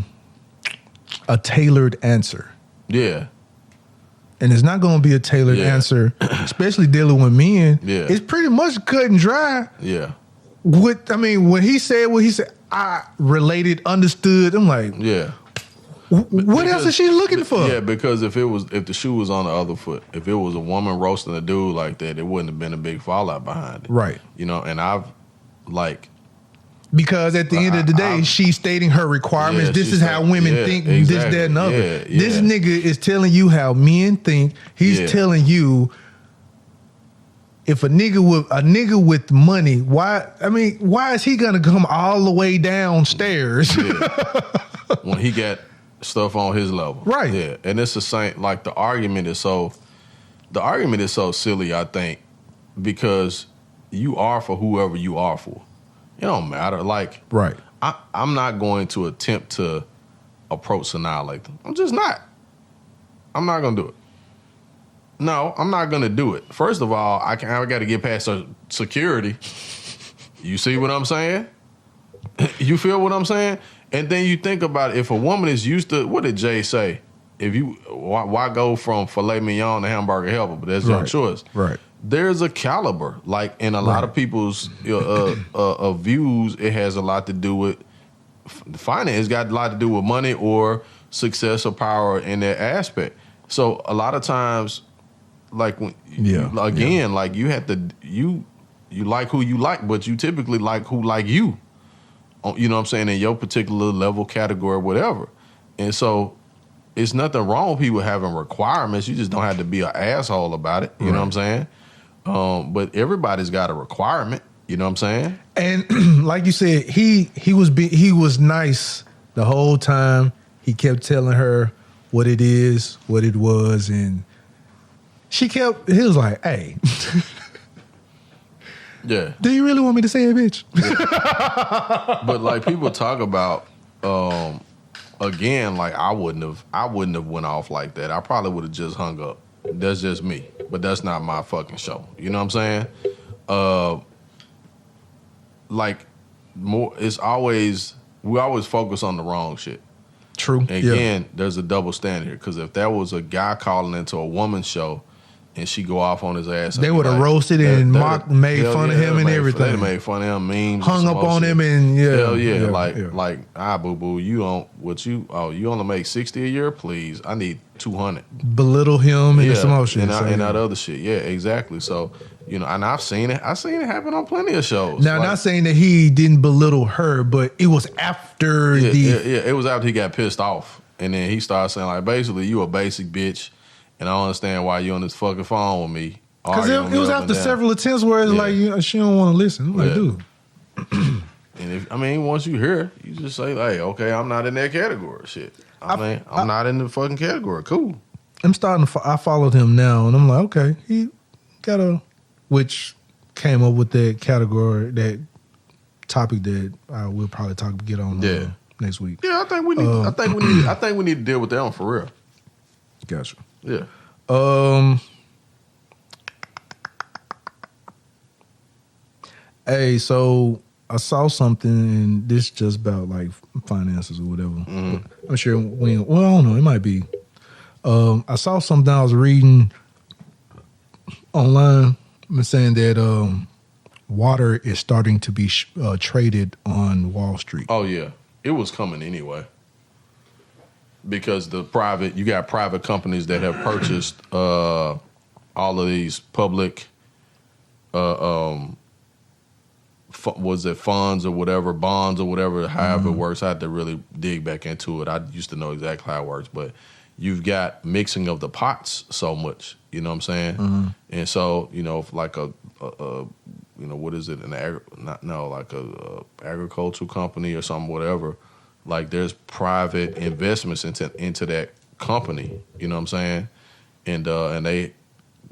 tailored answer. Yeah. And it's not going to be a tailored answer, especially dealing with men. Yeah. It's pretty much cut and dry. Yeah. When he said what he said, I related, understood. I'm like, what else is she looking for? Yeah, because if the shoe was on the other foot, if it was a woman roasting a dude like that, it wouldn't have been a big fallout behind it. Right. And I've because at the end of the day, she's stating her requirements. This is how women think, exactly. This, that, and other. This nigga is telling you how men think. He's telling you if a nigga with money, why is he gonna come all the way downstairs? When he got stuff on his level. Right. Yeah. And it's the same, like the argument is so silly, I think, because you are for whoever you are for. It don't matter. Like, right. I'm not going to attempt to approach Sanaa like them. I'm just not. I'm not going to do it. No, I'm not going to do it. First of all, I got to get past her security. You see what I'm saying? You feel what I'm saying? And then you think about it, if a woman is used to, what did Jay say? Why go from filet mignon to hamburger helper? But that's your choice. Right. There's a caliber, like in a lot of people's views, it has a lot to do with finance. It's got a lot to do with money or success or power in that aspect. So a lot of times, like when like you have to you like who you like, but you typically like who like you. You know what I'm saying, in your particular level, category, whatever. And so it's nothing wrong with people having requirements. You just don't have to be an asshole about it. You know what I'm saying? But everybody's got a requirement. You know what I'm saying? And like you said, he was nice the whole time. He kept telling her what it is, what it was, and he was like, "Hey, yeah, do you really want me to say it, bitch?" Yeah. But like people talk about, again, like I wouldn't have went off like that. I probably would have just hung up. That's just me. But that's not my fucking show. You know what I'm saying? We always focus on the wrong shit. True. And again, there's a double standard here. Because if that was a guy calling into a woman's show and she go off on his ass, they would have roasted and mocked, made fun of him and everything. They made fun of him, memes, hung up on him, and boo boo, you only make $60 a year, please. I need $200. Belittle him and some more shit, and that other shit. Yeah, exactly. So and I've seen it. I've seen it happen on plenty of shows. Now, not saying that he didn't belittle her, but it was after it was after he got pissed off, and then he started saying like, basically, you a basic bitch. And I don't understand why you on this fucking phone with me. Because it was after several attempts where it's like, she don't want to listen. I'm like, dude. And once you hear, you just say, hey, okay, I'm not in that category. Shit. I'm not in the fucking category. Cool. I followed him now, and I'm like, okay, he got which came up with that category, that topic that we'll probably get on next week. Yeah, I think we need to deal with that one for real. Gotcha. Yeah. Hey, so I saw something, and this just about like finances or whatever. Mm-hmm. I'm sure I don't know. It might be. I saw something I was reading online saying that water is starting to be traded on Wall Street. Oh yeah, it was coming anyway. Because you got private companies that have purchased all of these public, funds or whatever, bonds or whatever, however it works. I had to really dig back into it. I used to know exactly how it works, but you've got mixing of the pots so much. You know what I'm saying? And so like what is it? Like a agricultural company or something, whatever. Like there's private investments into that company, you know what I'm saying? And they,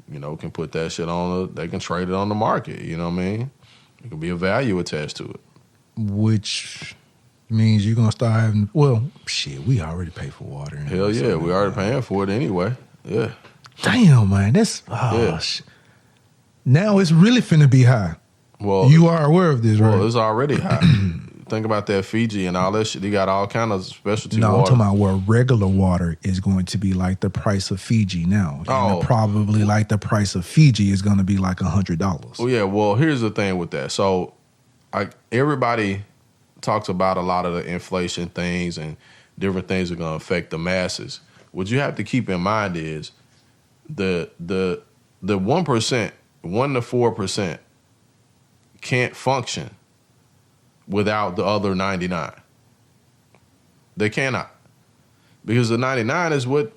can put that shit they can trade it on the market, you know what I mean? There can be a value attached to it. Which means you're going to start having, we already pay for water. Hell yeah, we already paying for it anyway. Yeah. Damn, man, now it's really finna be high. Well, you are aware of this, right? Well, it's already high. Think about that Fiji and all that shit. They got all kind of specialty water. No, I'm talking about where regular water is going to be like the price of Fiji now. And probably like the price of Fiji is going to be like $100. Oh, yeah. Well, here's the thing with that. So everybody talks about a lot of the inflation things and different things are going to affect the masses. What you have to keep in mind is the 1%, 1 to 4% can't function without the other 99. They cannot. Because the 99 is what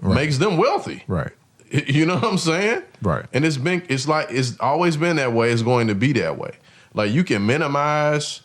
makes them wealthy. Right. You know what I'm saying? Right. And it's always been that way. It's going to be that way. Like you can minimize,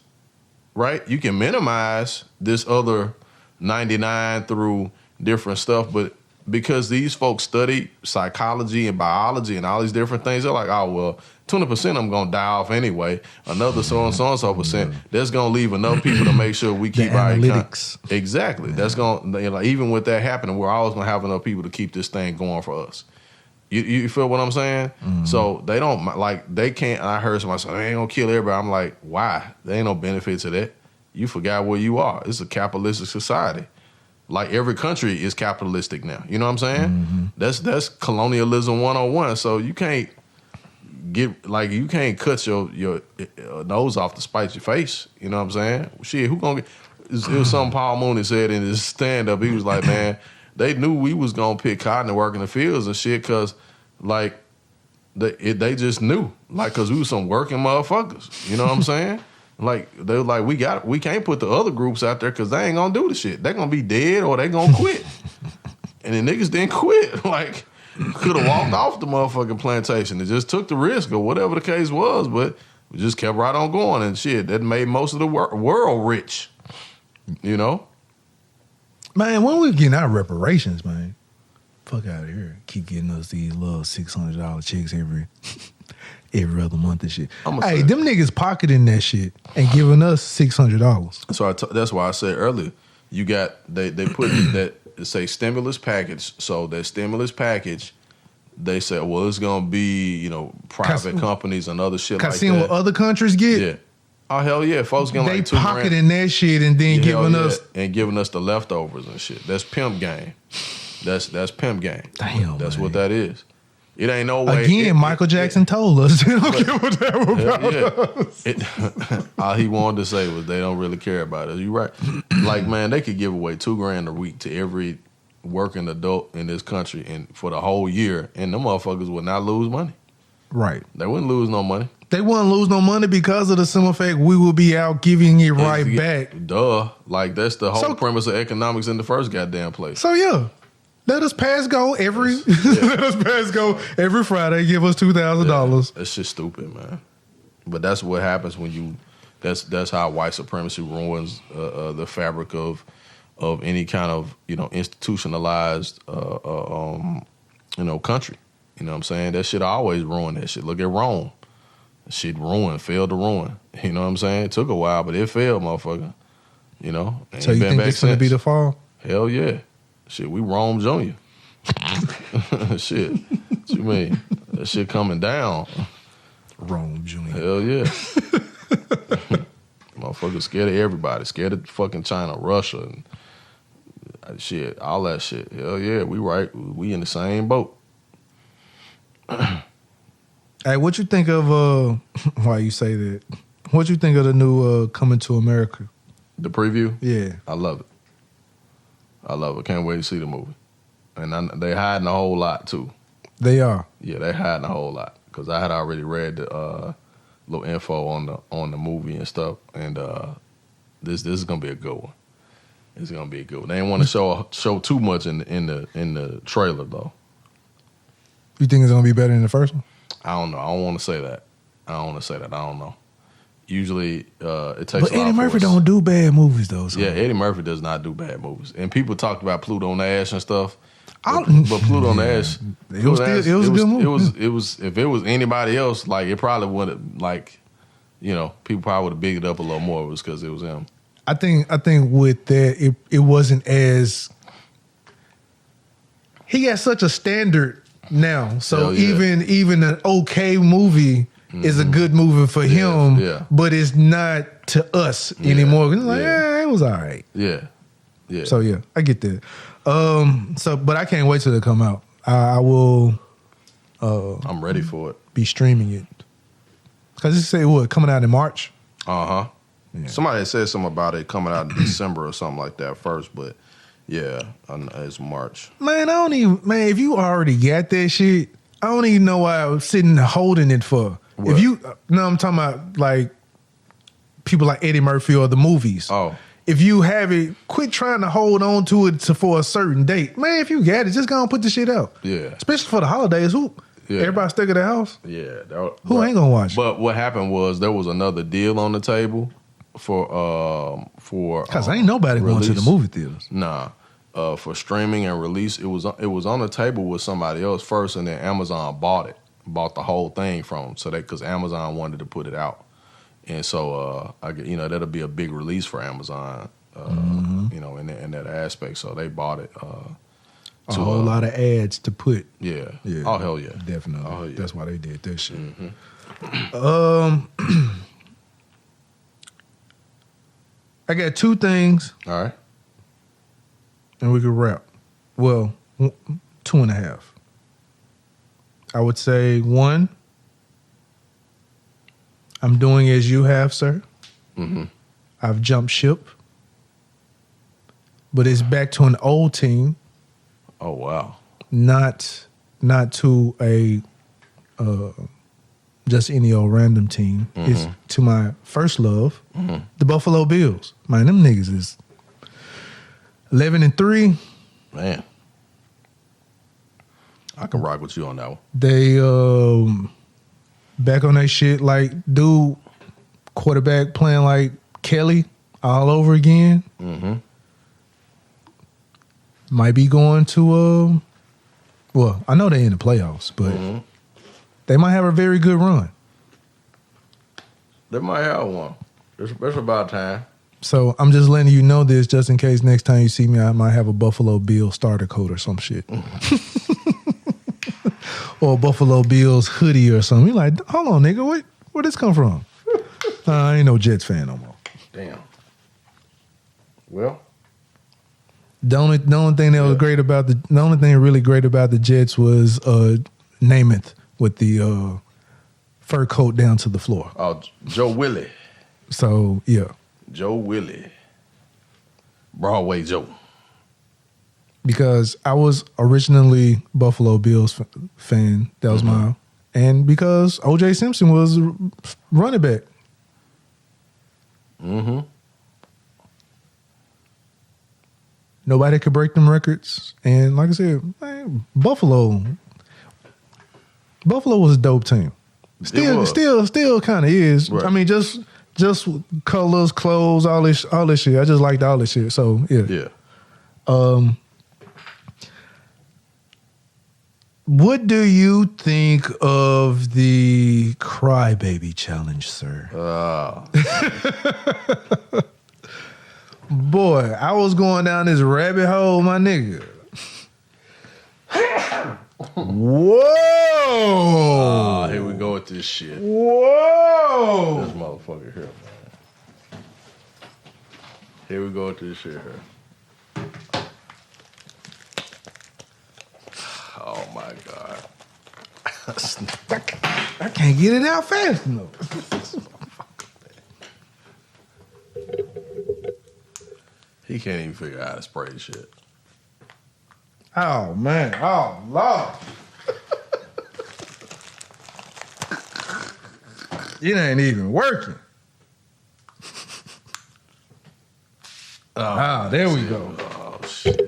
right? You can minimize this other 99 through different stuff, but because these folks study psychology and biology and all these different things, they're like, 20% I'm going to die off anyway. Another so-and-so percent, that's going to leave enough people to make sure we keep our analytics. Exactly. Yeah. That's going to, even with that happening, we're always going to have enough people to keep this thing going for us. You feel what I'm saying? Mm-hmm. So they don't, they can't, I heard somebody say, they ain't going to kill everybody. I'm like, why? There ain't no benefit to that. You forgot where you are. It's a capitalistic society. Like every country is capitalistic now. You know what I'm saying? Mm-hmm. That's colonialism 101. So you can't you can't cut your nose off to spite your face. You know what I'm saying? Shit, who gonna get? It was something Paul Mooney said in his stand up. He was like, man, they knew we was gonna pick cotton and work in the fields and shit because they just knew because we was some working motherfuckers. You know what I'm saying? Like they were like, we can't put the other groups out there because they ain't gonna do the shit. They gonna be dead or they gonna quit. And the niggas didn't quit. Like could have walked off the motherfucking plantation. It just took the risk or whatever the case was, but we just kept right on going and shit. That made most of the world rich. You know, man. When we getting our reparations, man, fuck out of here. Keep getting us these little $600 checks every other month and shit. Hey, them niggas pocketing that shit and giving us $600. So that's why I said earlier, you got they put that say stimulus package. So that stimulus package, they said, well, it's gonna be private companies and other shit like that. Seeing what other countries get. Yeah. Oh hell yeah, folks getting they like $2,000. They pocketing that shit and then giving us the leftovers and shit. That's pimp game. That's pimp game. Damn, that's what that is. It ain't no way. Again, Michael Jackson told us they don't care what that about. All he wanted to say was they don't really care about us. You right? Like man, they could give away $2,000 a week to every working adult in this country, and for the whole year, and them motherfuckers would not lose money. Right? They wouldn't lose no money. They wouldn't lose no money because of the simple fact we will be out giving it right back. Duh. Like that's the whole premise of economics in the first goddamn place. So yeah. Let us pass go every Friday. Give us $2,000. That's just stupid, man. But that's what happens when you. That's how white supremacy ruins the fabric of any kind of institutionalized country. You know what I'm saying? That shit always ruin that shit. Look at Rome. That shit failed to ruin. You know what I'm saying? It took a while, but it failed, motherfucker. You know. So you think it's gonna be the fall? Hell yeah. Shit, we Rome Jr. Shit. What you mean? That shit coming down. Rome Jr. Hell yeah. Motherfuckers scared of everybody. Scared of fucking China, Russia, and shit, all that shit. Hell yeah, we right. We in the same boat. Hey, what you think of, why you say that? What you think of the new Coming to America? The preview? Yeah. I love it. I love it. Can't wait to see the movie. And they hiding a whole lot, too. They are. Yeah, they hiding a whole lot. Because I had already read the little info on the movie and stuff. And this is going to be a good one. It's going to be a good one. They didn't want to show too much in the trailer, though. You think it's going to be better than the first one? I don't know. I don't want to say that. I don't know. Usually, it takes. But a lot Eddie Murphy for us. don't do bad movies though. So. Yeah, Eddie Murphy does not do bad movies. And people talked about Pluto Nash and stuff. But But Pluto Nash, it was a good movie. It was if it was anybody else, like it probably would have like, people probably would have bigged it up a little more. It was because it was him. I think with that it wasn't as. He got such a standard now, so even an okay movie is a good movie for him. Yeah. But it's not to us anymore. It's like, it was all right. Yeah. So yeah, I get that. But I can't wait till it come out. I will. I'm ready for it. Be streaming it because it say what coming out in March. Yeah. Somebody had said something about it coming out in December or something like that first, but yeah, it's March. Man, if you already got that shit, I don't even know why I was sitting holding it for. What? If you, no, I'm talking about like people like Eddie Murphy or the movies. Oh. If you have it, quit trying to hold on to it for a certain date. Man, if you got it, just go and put the shit out. Yeah. Especially for the holidays. Everybody stuck at the house? Yeah. Who ain't gonna watch it? But what happened was there was another deal on the table for because ain't nobody going to the movie theaters. Nah. For streaming and release, it was on the table with somebody else first, and then Amazon bought the whole thing from them. So because Amazon wanted to put it out, and so that'll be a big release for Amazon, in that aspect. So they bought it. A whole lot of ads to put. Yeah. Oh hell yeah. Definitely. Oh, yeah. That's why they did that shit. I got two things. All right. And we could wrap. Well, 2.5. I would say 1, I'm doing as you have, sir. Mm-hmm. I've jumped ship. But it's back to an old team. Oh wow. Not to a just any old random team. Mm-hmm. It's to my first love, the Buffalo Bills. Man, them niggas is 11-3. Man. I can rock with you on that one. They back on that shit like dude quarterback playing like Kelly all over again. Mm-hmm. Might be going to well, I know they in the playoffs, but they might have a very good run. They might have one. It's about time. So I'm just letting you know this just in case next time you see me, I might have a Buffalo Bills starter coat or some shit. Or a Buffalo Bills hoodie or something. You're like, hold on, nigga, where this come from? I ain't no Jets fan no more. Damn. Well. The only thing that was great about the only thing really great about the Jets was Namath with the fur coat down to the floor. Oh, Joe Willie. So yeah. Joe Willie. Broadway Joe. Because I was originally Buffalo Bills fan. That was my... And because O.J. Simpson was running back. Mm-hmm. Nobody could break them records. And like I said, man, Buffalo was a dope team. Still kind of is. Right. I mean, just colors, clothes, all this shit. I just liked all this shit. So yeah. What do you think of the Crybaby Challenge, sir? Boy, I was going down this rabbit hole, my nigga. Whoa! Here we go with this shit. Whoa! This motherfucker here, man. Here we go with this shit here. Oh my God. I can't get it out fast enough. He can't even figure out how to spray the shit. Oh man! Oh Lord! It ain't even working. Oh, there we go. Oh shit.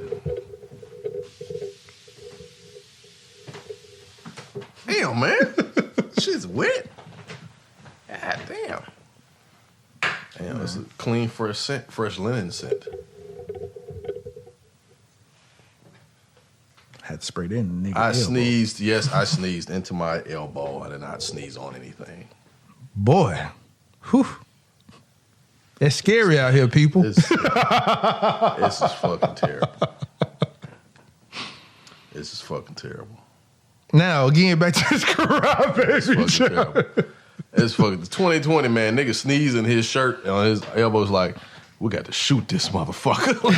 Damn, man. Shit's wet. God damn. Damn, it's a clean, fresh scent, fresh linen scent. Had to spray that in the nigga I elbow. sneezed. Yes, I sneezed into my elbow. I did not sneeze on anything. Boy, whew. It's scary out here, people. This is fucking terrible. This is fucking terrible. Now, again, back to this karate baby Fucking show. terrible. It's fucking 2020, man. Nigga sneezing his shirt on his elbows like, we got to shoot this motherfucker. God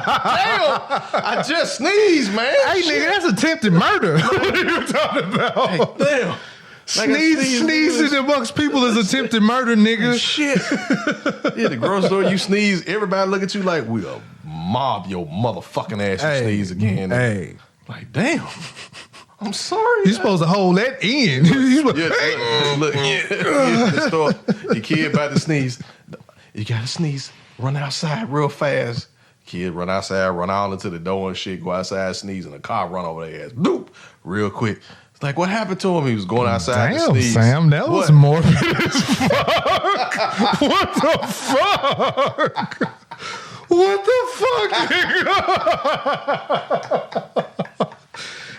damn! I just sneezed, man. Hey, nigga, that's attempted murder. What are you talking about? Hey, damn. Sneezing amongst people is attempted murder, nigga. Shit. Yeah, the grocery store, you sneeze, everybody look at you like, we'll mob your motherfucking ass you sneeze again. Hey. Like, damn. I'm sorry. You're supposed to hold that in. You supposed- Look, the store, your kid about to sneeze. You gotta sneeze. Run outside real fast. Kid run outside, run all into the door and shit, go outside, sneeze, and a car run over their ass. Boop! Real quick. It's like, what happened to him? He was going outside to Damn, sneeze. Sam, that was What? morbid as fuck. What the fuck? What the fuck, nigga?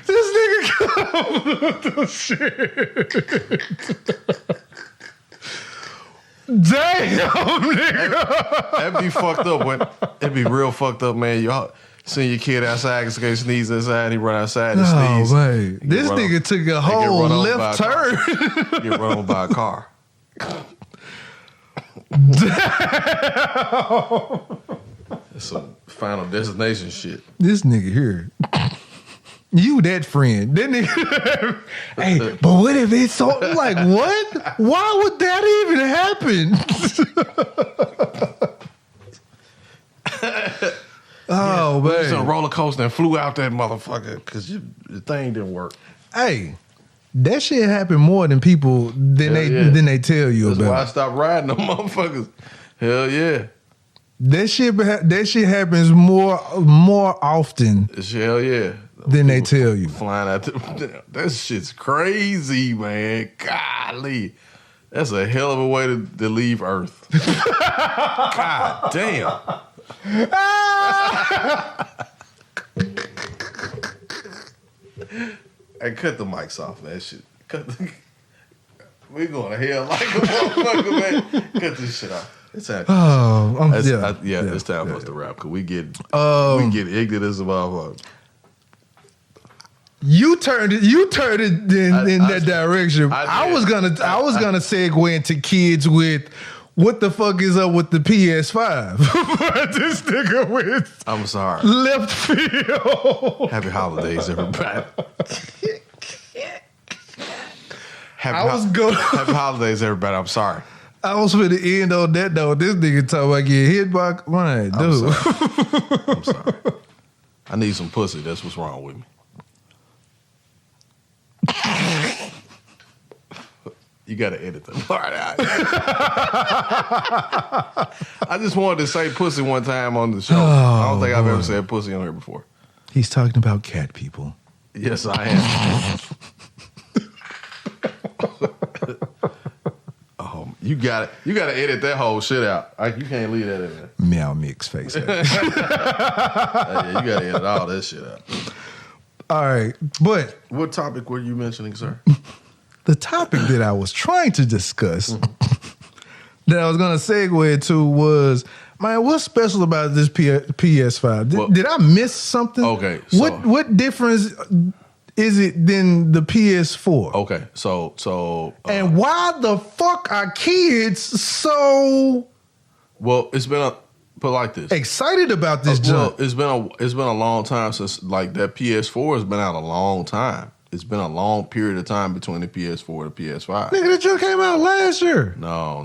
This nigga come with the shit. Damn, nigga. That'd be fucked up. It'd be real fucked up, man. Y'all send your kid outside because he sneeze inside, he run outside and sneeze. Man. This nigga took a whole left turn. Get run over by a car. That's some Final Destination shit. This nigga here. You that friend. That nigga. Hey, but what if it's so like what? Why would that even happen? Oh We was on a man. roller coaster and flew out that motherfucker because the thing didn't work. Hey, that shit happen more than people than they tell you That's about. why I stopped riding them motherfuckers. Hell yeah. That shit happens more often Hell yeah. than they tell you. Flying out that shit's crazy, man. Golly. That's a hell of a way to leave Earth. God damn. Hey, cut the mics off, man. Shit. We going to hell like a motherfucker, man. Cut this shit off. It's time. It's time for us to wrap because we get ignorant as a motherfucker. You turned it in that direction. I was gonna segue into kids with what the fuck is up with the PS5. But this nigga with I'm sorry. left field. Happy holidays, everybody. Happy holidays, everybody. I'm sorry. I was for the end on that though. This nigga talking about getting hit by man, dude. I'm sorry. I need some pussy. That's what's wrong with me. You gotta edit the part out. I just wanted to say pussy one time on the show. I don't think I've ever said pussy on here before. He's talking about cat people. Yes, I am. You gotta edit that whole shit out. You can't leave that in there. Meow mix face. Yeah, you gotta edit all that shit out. All right, but What topic were you mentioning, sir? the topic that I was trying to discuss that I was going to segue to was, man, what's special about this PS5? Did I miss something? Okay, so- What difference is it than the PS4? Okay, so and why the fuck are kids so well, it's been put like this. excited about this junk? Well, it's been a long time since like that PS4 has been out a long time. It's been a long period of time between the PS4 and the PS5. Nigga, that junk came out last year. No.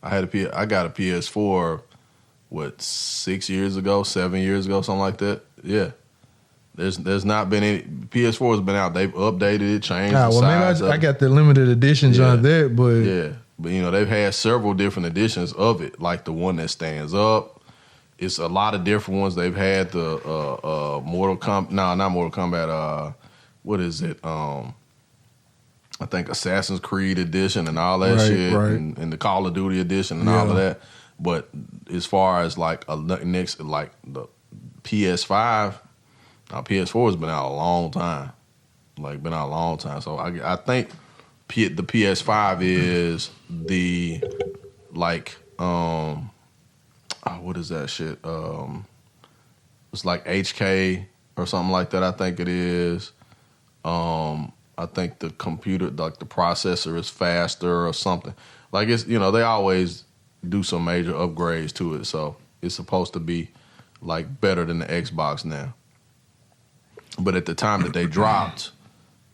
I got a PS4 6 years ago, 7 years ago, something like that. Yeah. There's not been any. PS4 has been out. They've updated it, changed the size. Maybe I got the limited editions on that, but yeah, but you know they've had several different editions of it, like the one that stands up. It's a lot of different ones. They've had the Mortal Kombat. No, not Mortal Kombat. What is it? I think Assassin's Creed edition and all that shit, right. And the Call of Duty edition and all of that. But as far as like next, like the PS5. Now, PS4 has been out a long time. So I think the PS5 is the, like, what is that shit? It's like HK or something like that, I think it is. I think the computer, like the processor is faster or something. Like, it's, you know, they always do some major upgrades to it. So it's supposed to be, like, better than the Xbox now. But at the time that they dropped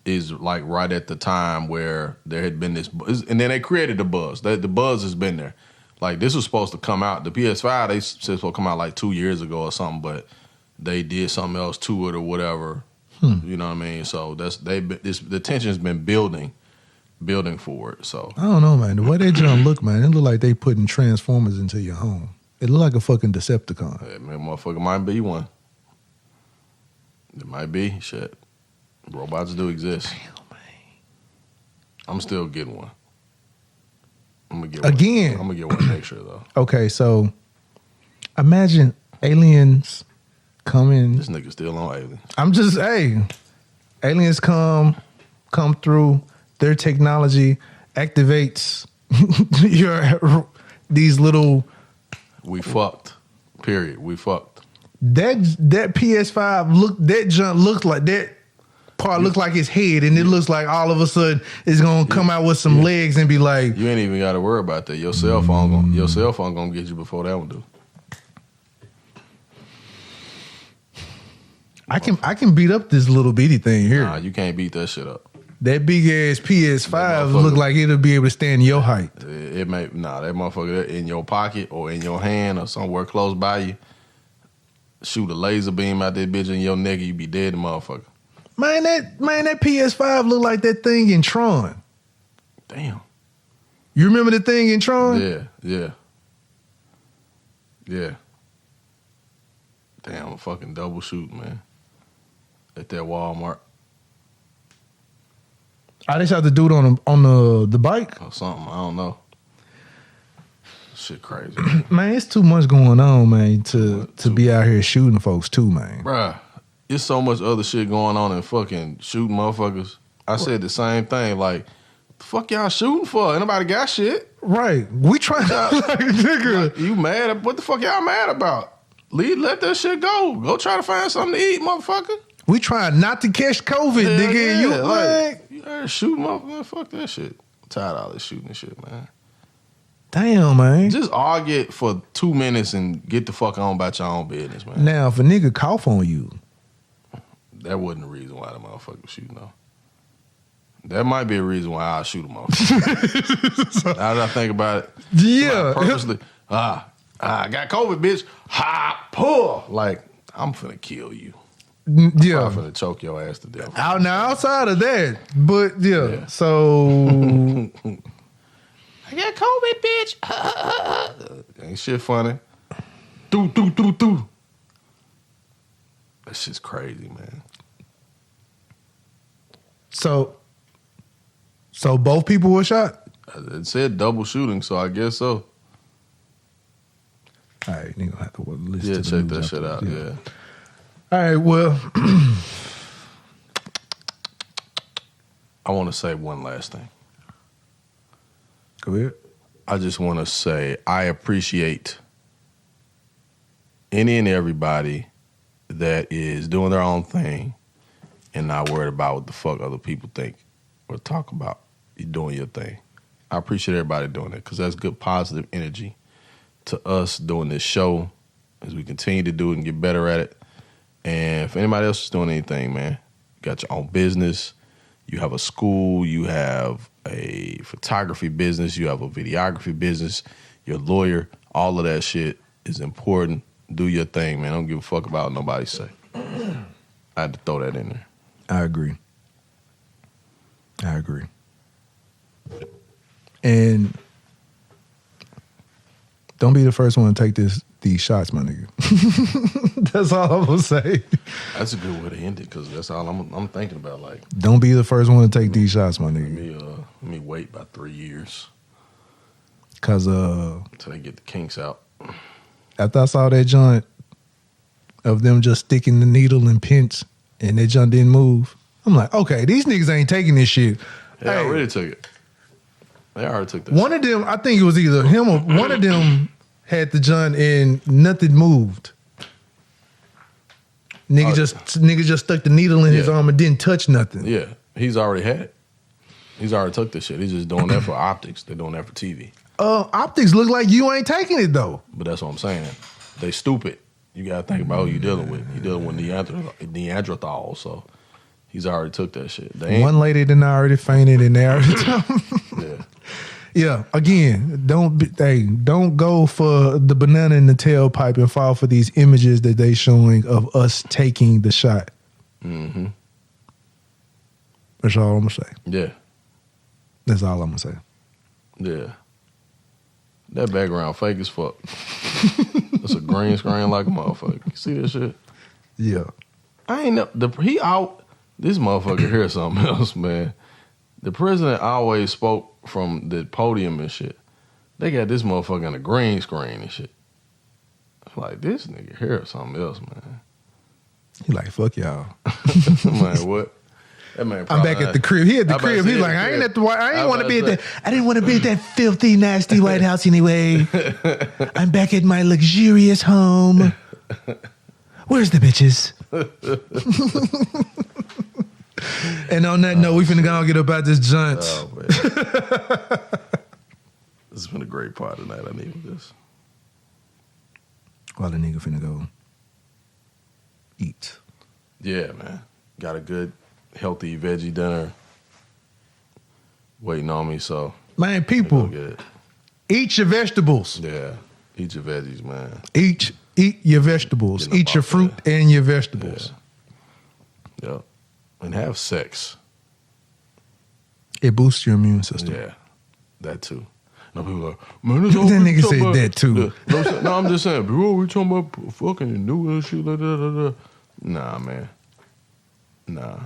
is like right at the time where there had been this buzz. And then they created the buzz. The buzz has been there. Like this was supposed to come out. The PS5, they said supposed to come out like 2 years ago or something, but they did something else to it or whatever. You know what I mean? So the tension's been building for it. So I don't know, man. The way they jump look, man, it look like they putting Transformers into your home. It look like a fucking Decepticon. Yeah, man, motherfucker might be one. It might be. Shit. Robots do exist. Damn, man. I'm still getting one. I'm going to get one. Again. I'm going to get one next year, though. Okay, so imagine aliens coming. This nigga still on aliens. I'm just, aliens come through. Their technology activates these little. We fucked. Period. We fucked. That PS5 that junk looks like that part looks like his head, and it looks like all of a sudden it's gonna come out with some legs and be like, you ain't even got to worry about that. Your cell phone gonna get you before that one do. I can beat up this little bitty thing here. Nah, you can't beat that shit up. That big ass PS5 look like it'll be able to stand your height. It may that motherfucker in your pocket or in your hand or somewhere close by you. Shoot a laser beam out that bitch in your neck, you be dead, motherfucker. Man, that PS5 look like that thing in Tron. Damn. You remember the thing in Tron? Yeah. Damn, a fucking double shoot, man. At that Walmart. I just have to do it on the bike or something. I don't know. Shit crazy. Man, it's too much going on, man, to be out here shooting folks too, man. Bruh, it's so much other shit going on than fucking shooting motherfuckers. I said the same thing, like, the fuck y'all shooting for? Ain't nobody got shit. Right. We trying to, like, nigga. Like, you mad? What the fuck y'all mad about? Let that shit go. Go try to find something to eat, motherfucker. We trying not to catch COVID, nigga. You like you shooting motherfucker? Fuck that shit. I'm tired of all this shooting shit, man. Damn, man. Just argue for 2 minutes and get the fuck on about your own business, man. Now, if a nigga cough on you, that wasn't the reason why the motherfucker was shooting though. That might be a reason why I shoot a motherfucker. Now that I think about it, yeah, purposely. I got COVID, bitch. Ha, pull. Like, I'm finna kill you. Yeah, I'm finna choke your ass to death. Now, outside of that, but yeah. So I got COVID, bitch. Ain't shit funny. Do. That shit's crazy, man. So both people were shot? It said double shooting, so I guess so. All right, you're gonna have to listen Yeah, to the check news that shit out, yeah. All right, well. I want to say one last thing. Go ahead. I just want to say I appreciate any and everybody that is doing their own thing and not worried about what the fuck other people think or talk about. You're doing your thing. I appreciate everybody doing it because that's good positive energy to us doing this show as we continue to do it and get better at it. And if anybody else is doing anything, man, you got your own business, you have a school, you have a photography business, you have a videography business, you're a lawyer, all of that shit is important. Do your thing, man. Don't give a fuck about what nobody say. I had to throw that in there. I agree. And don't be the first one to take these shots, my nigga. That's all I'm gonna say. That's a good way to end it because that's all I'm thinking about. Like, don't be the first one to take these shots, my nigga. Let me wait about 3 years. Cause until they get the kinks out. After I saw that joint of them just sticking the needle and pinch and that joint didn't move, I'm like, okay, these niggas ain't taking this shit. They already took it. They already took that. One of them, I think it was either him or one of them had the joint and nothing moved. Nigga just stuck the needle in his arm and didn't touch nothing. Yeah, he's already had it. He's already took this shit. He's just doing that for optics. They're doing that for TV. Optics look like you ain't taking it though. But that's what I'm saying. They stupid. You gotta think about who you dealing with. You dealing with Neanderthal, so he's already took that shit. One lady done already fainted and they already Yeah. Yeah, again, don't go for the banana in the tailpipe and fall for these images that they showing of us taking the shot. Mm-hmm. That's all I'm gonna say. Yeah. That's all I'm gonna say. Yeah. That background fake as fuck. That's a green screen like a motherfucker. You see that shit? Yeah. I ain't know. This motherfucker hear something else, man. The president always spoke from the podium and shit. They got this motherfucker on a green screen and shit. Like, this nigga hear something else, man. He like, fuck y'all. Man, what? That man I'm back at the crib. He at the crib. He's like, I ain't want to be at that. I didn't want to be at that filthy, nasty White House anyway. I'm back at my luxurious home. Where's the bitches? And on that note, we finna go and get about this joint. Oh, man. This has been a great part tonight. I needed this. While the nigga finna go eat. Yeah, man. Got a good, healthy veggie dinner waiting on me, so. Man, people, eat your vegetables. Yeah, eat your veggies, man. Eat your vegetables. Eat your fruit and your vegetables. Yeah. Yep. And have sex. It boosts your immune system. Yeah, that too. No, people are like, man, this that nigga said that too. No, I'm just saying, bro, we talking about fucking and doing that shit, Nah, man. Nah.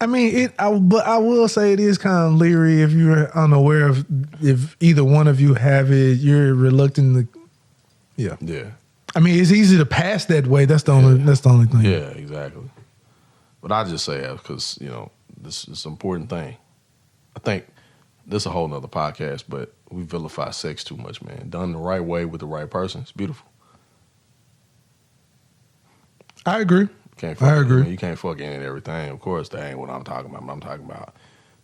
I mean, but I will say it is kind of leery if you're unaware of if either one of you have it. You're reluctant to. Yeah. Yeah. I mean, it's easy to pass that way. That's the only. That's the only thing. Yeah, exactly. But I just say that because, this is an important thing. I think this is a whole nother podcast, but we vilify sex too much, man. Done the right way with the right person, it's beautiful. I agree. I agree. You can't fuck any and everything. Of course, that ain't what I'm talking about. But I'm talking about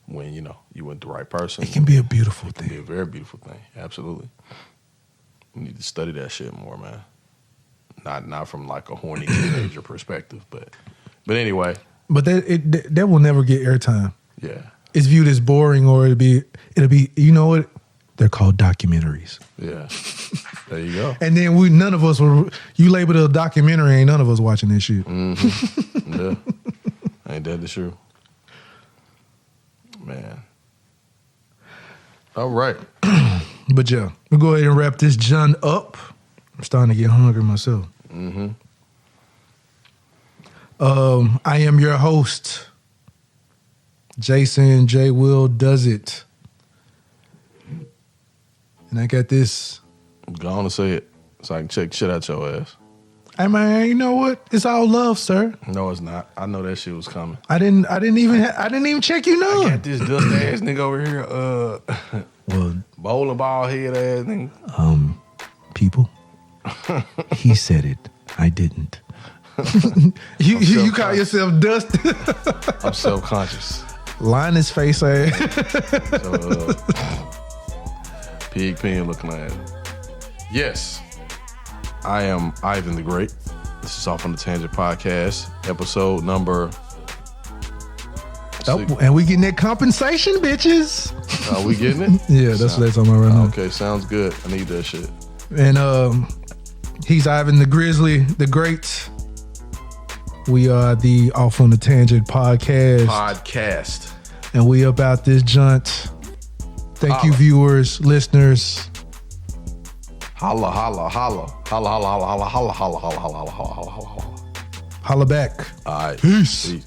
when, you with the right person. It can be a beautiful thing. It can be a very beautiful thing. Absolutely. We need to study that shit more, man. Not from like a horny teenager perspective, but anyway. But that will never get airtime. Yeah. It's viewed as boring, or it'll be. You know what? They're called documentaries. Yeah. There you go. And then none of us were. You labeled it a documentary, ain't none of us watching this shit. Mm-hmm. Yeah. Ain't that the truth? Man. All right. But yeah, we'll go ahead and wrap this John up. I'm starting to get hungry myself. Mm-hmm. I am your host, Jason J. Will Does It. And I got this. Go on and say it so I can check shit out your ass. Hey man, you know what? It's all love, sir. No, it's not. I know that shit was coming. I didn't even check you none. I got this dust ass nigga over here. Well, bowling ball head ass nigga. People. He said it. I didn't. You call yourself Dusty? I'm self-conscious. Linus face ass. So, pig pen looking at it. Yes, I am Ivan the Great. This is Off on the Tangent Podcast, episode number. Oh, and we getting that compensation, bitches. Are we getting it? Yeah, that's what they're talking about right now. Okay, sounds good. I need that shit. And he's Ivan the Grizzly, the Great. We are the Off on the Tangent podcast. And we about this junt. Thank you, viewers, listeners. Holla, holla, holla. Holla, holla, holla, holla, holla, holla, holla, holla, holla, holla, holla. Holla back. All right. Peace.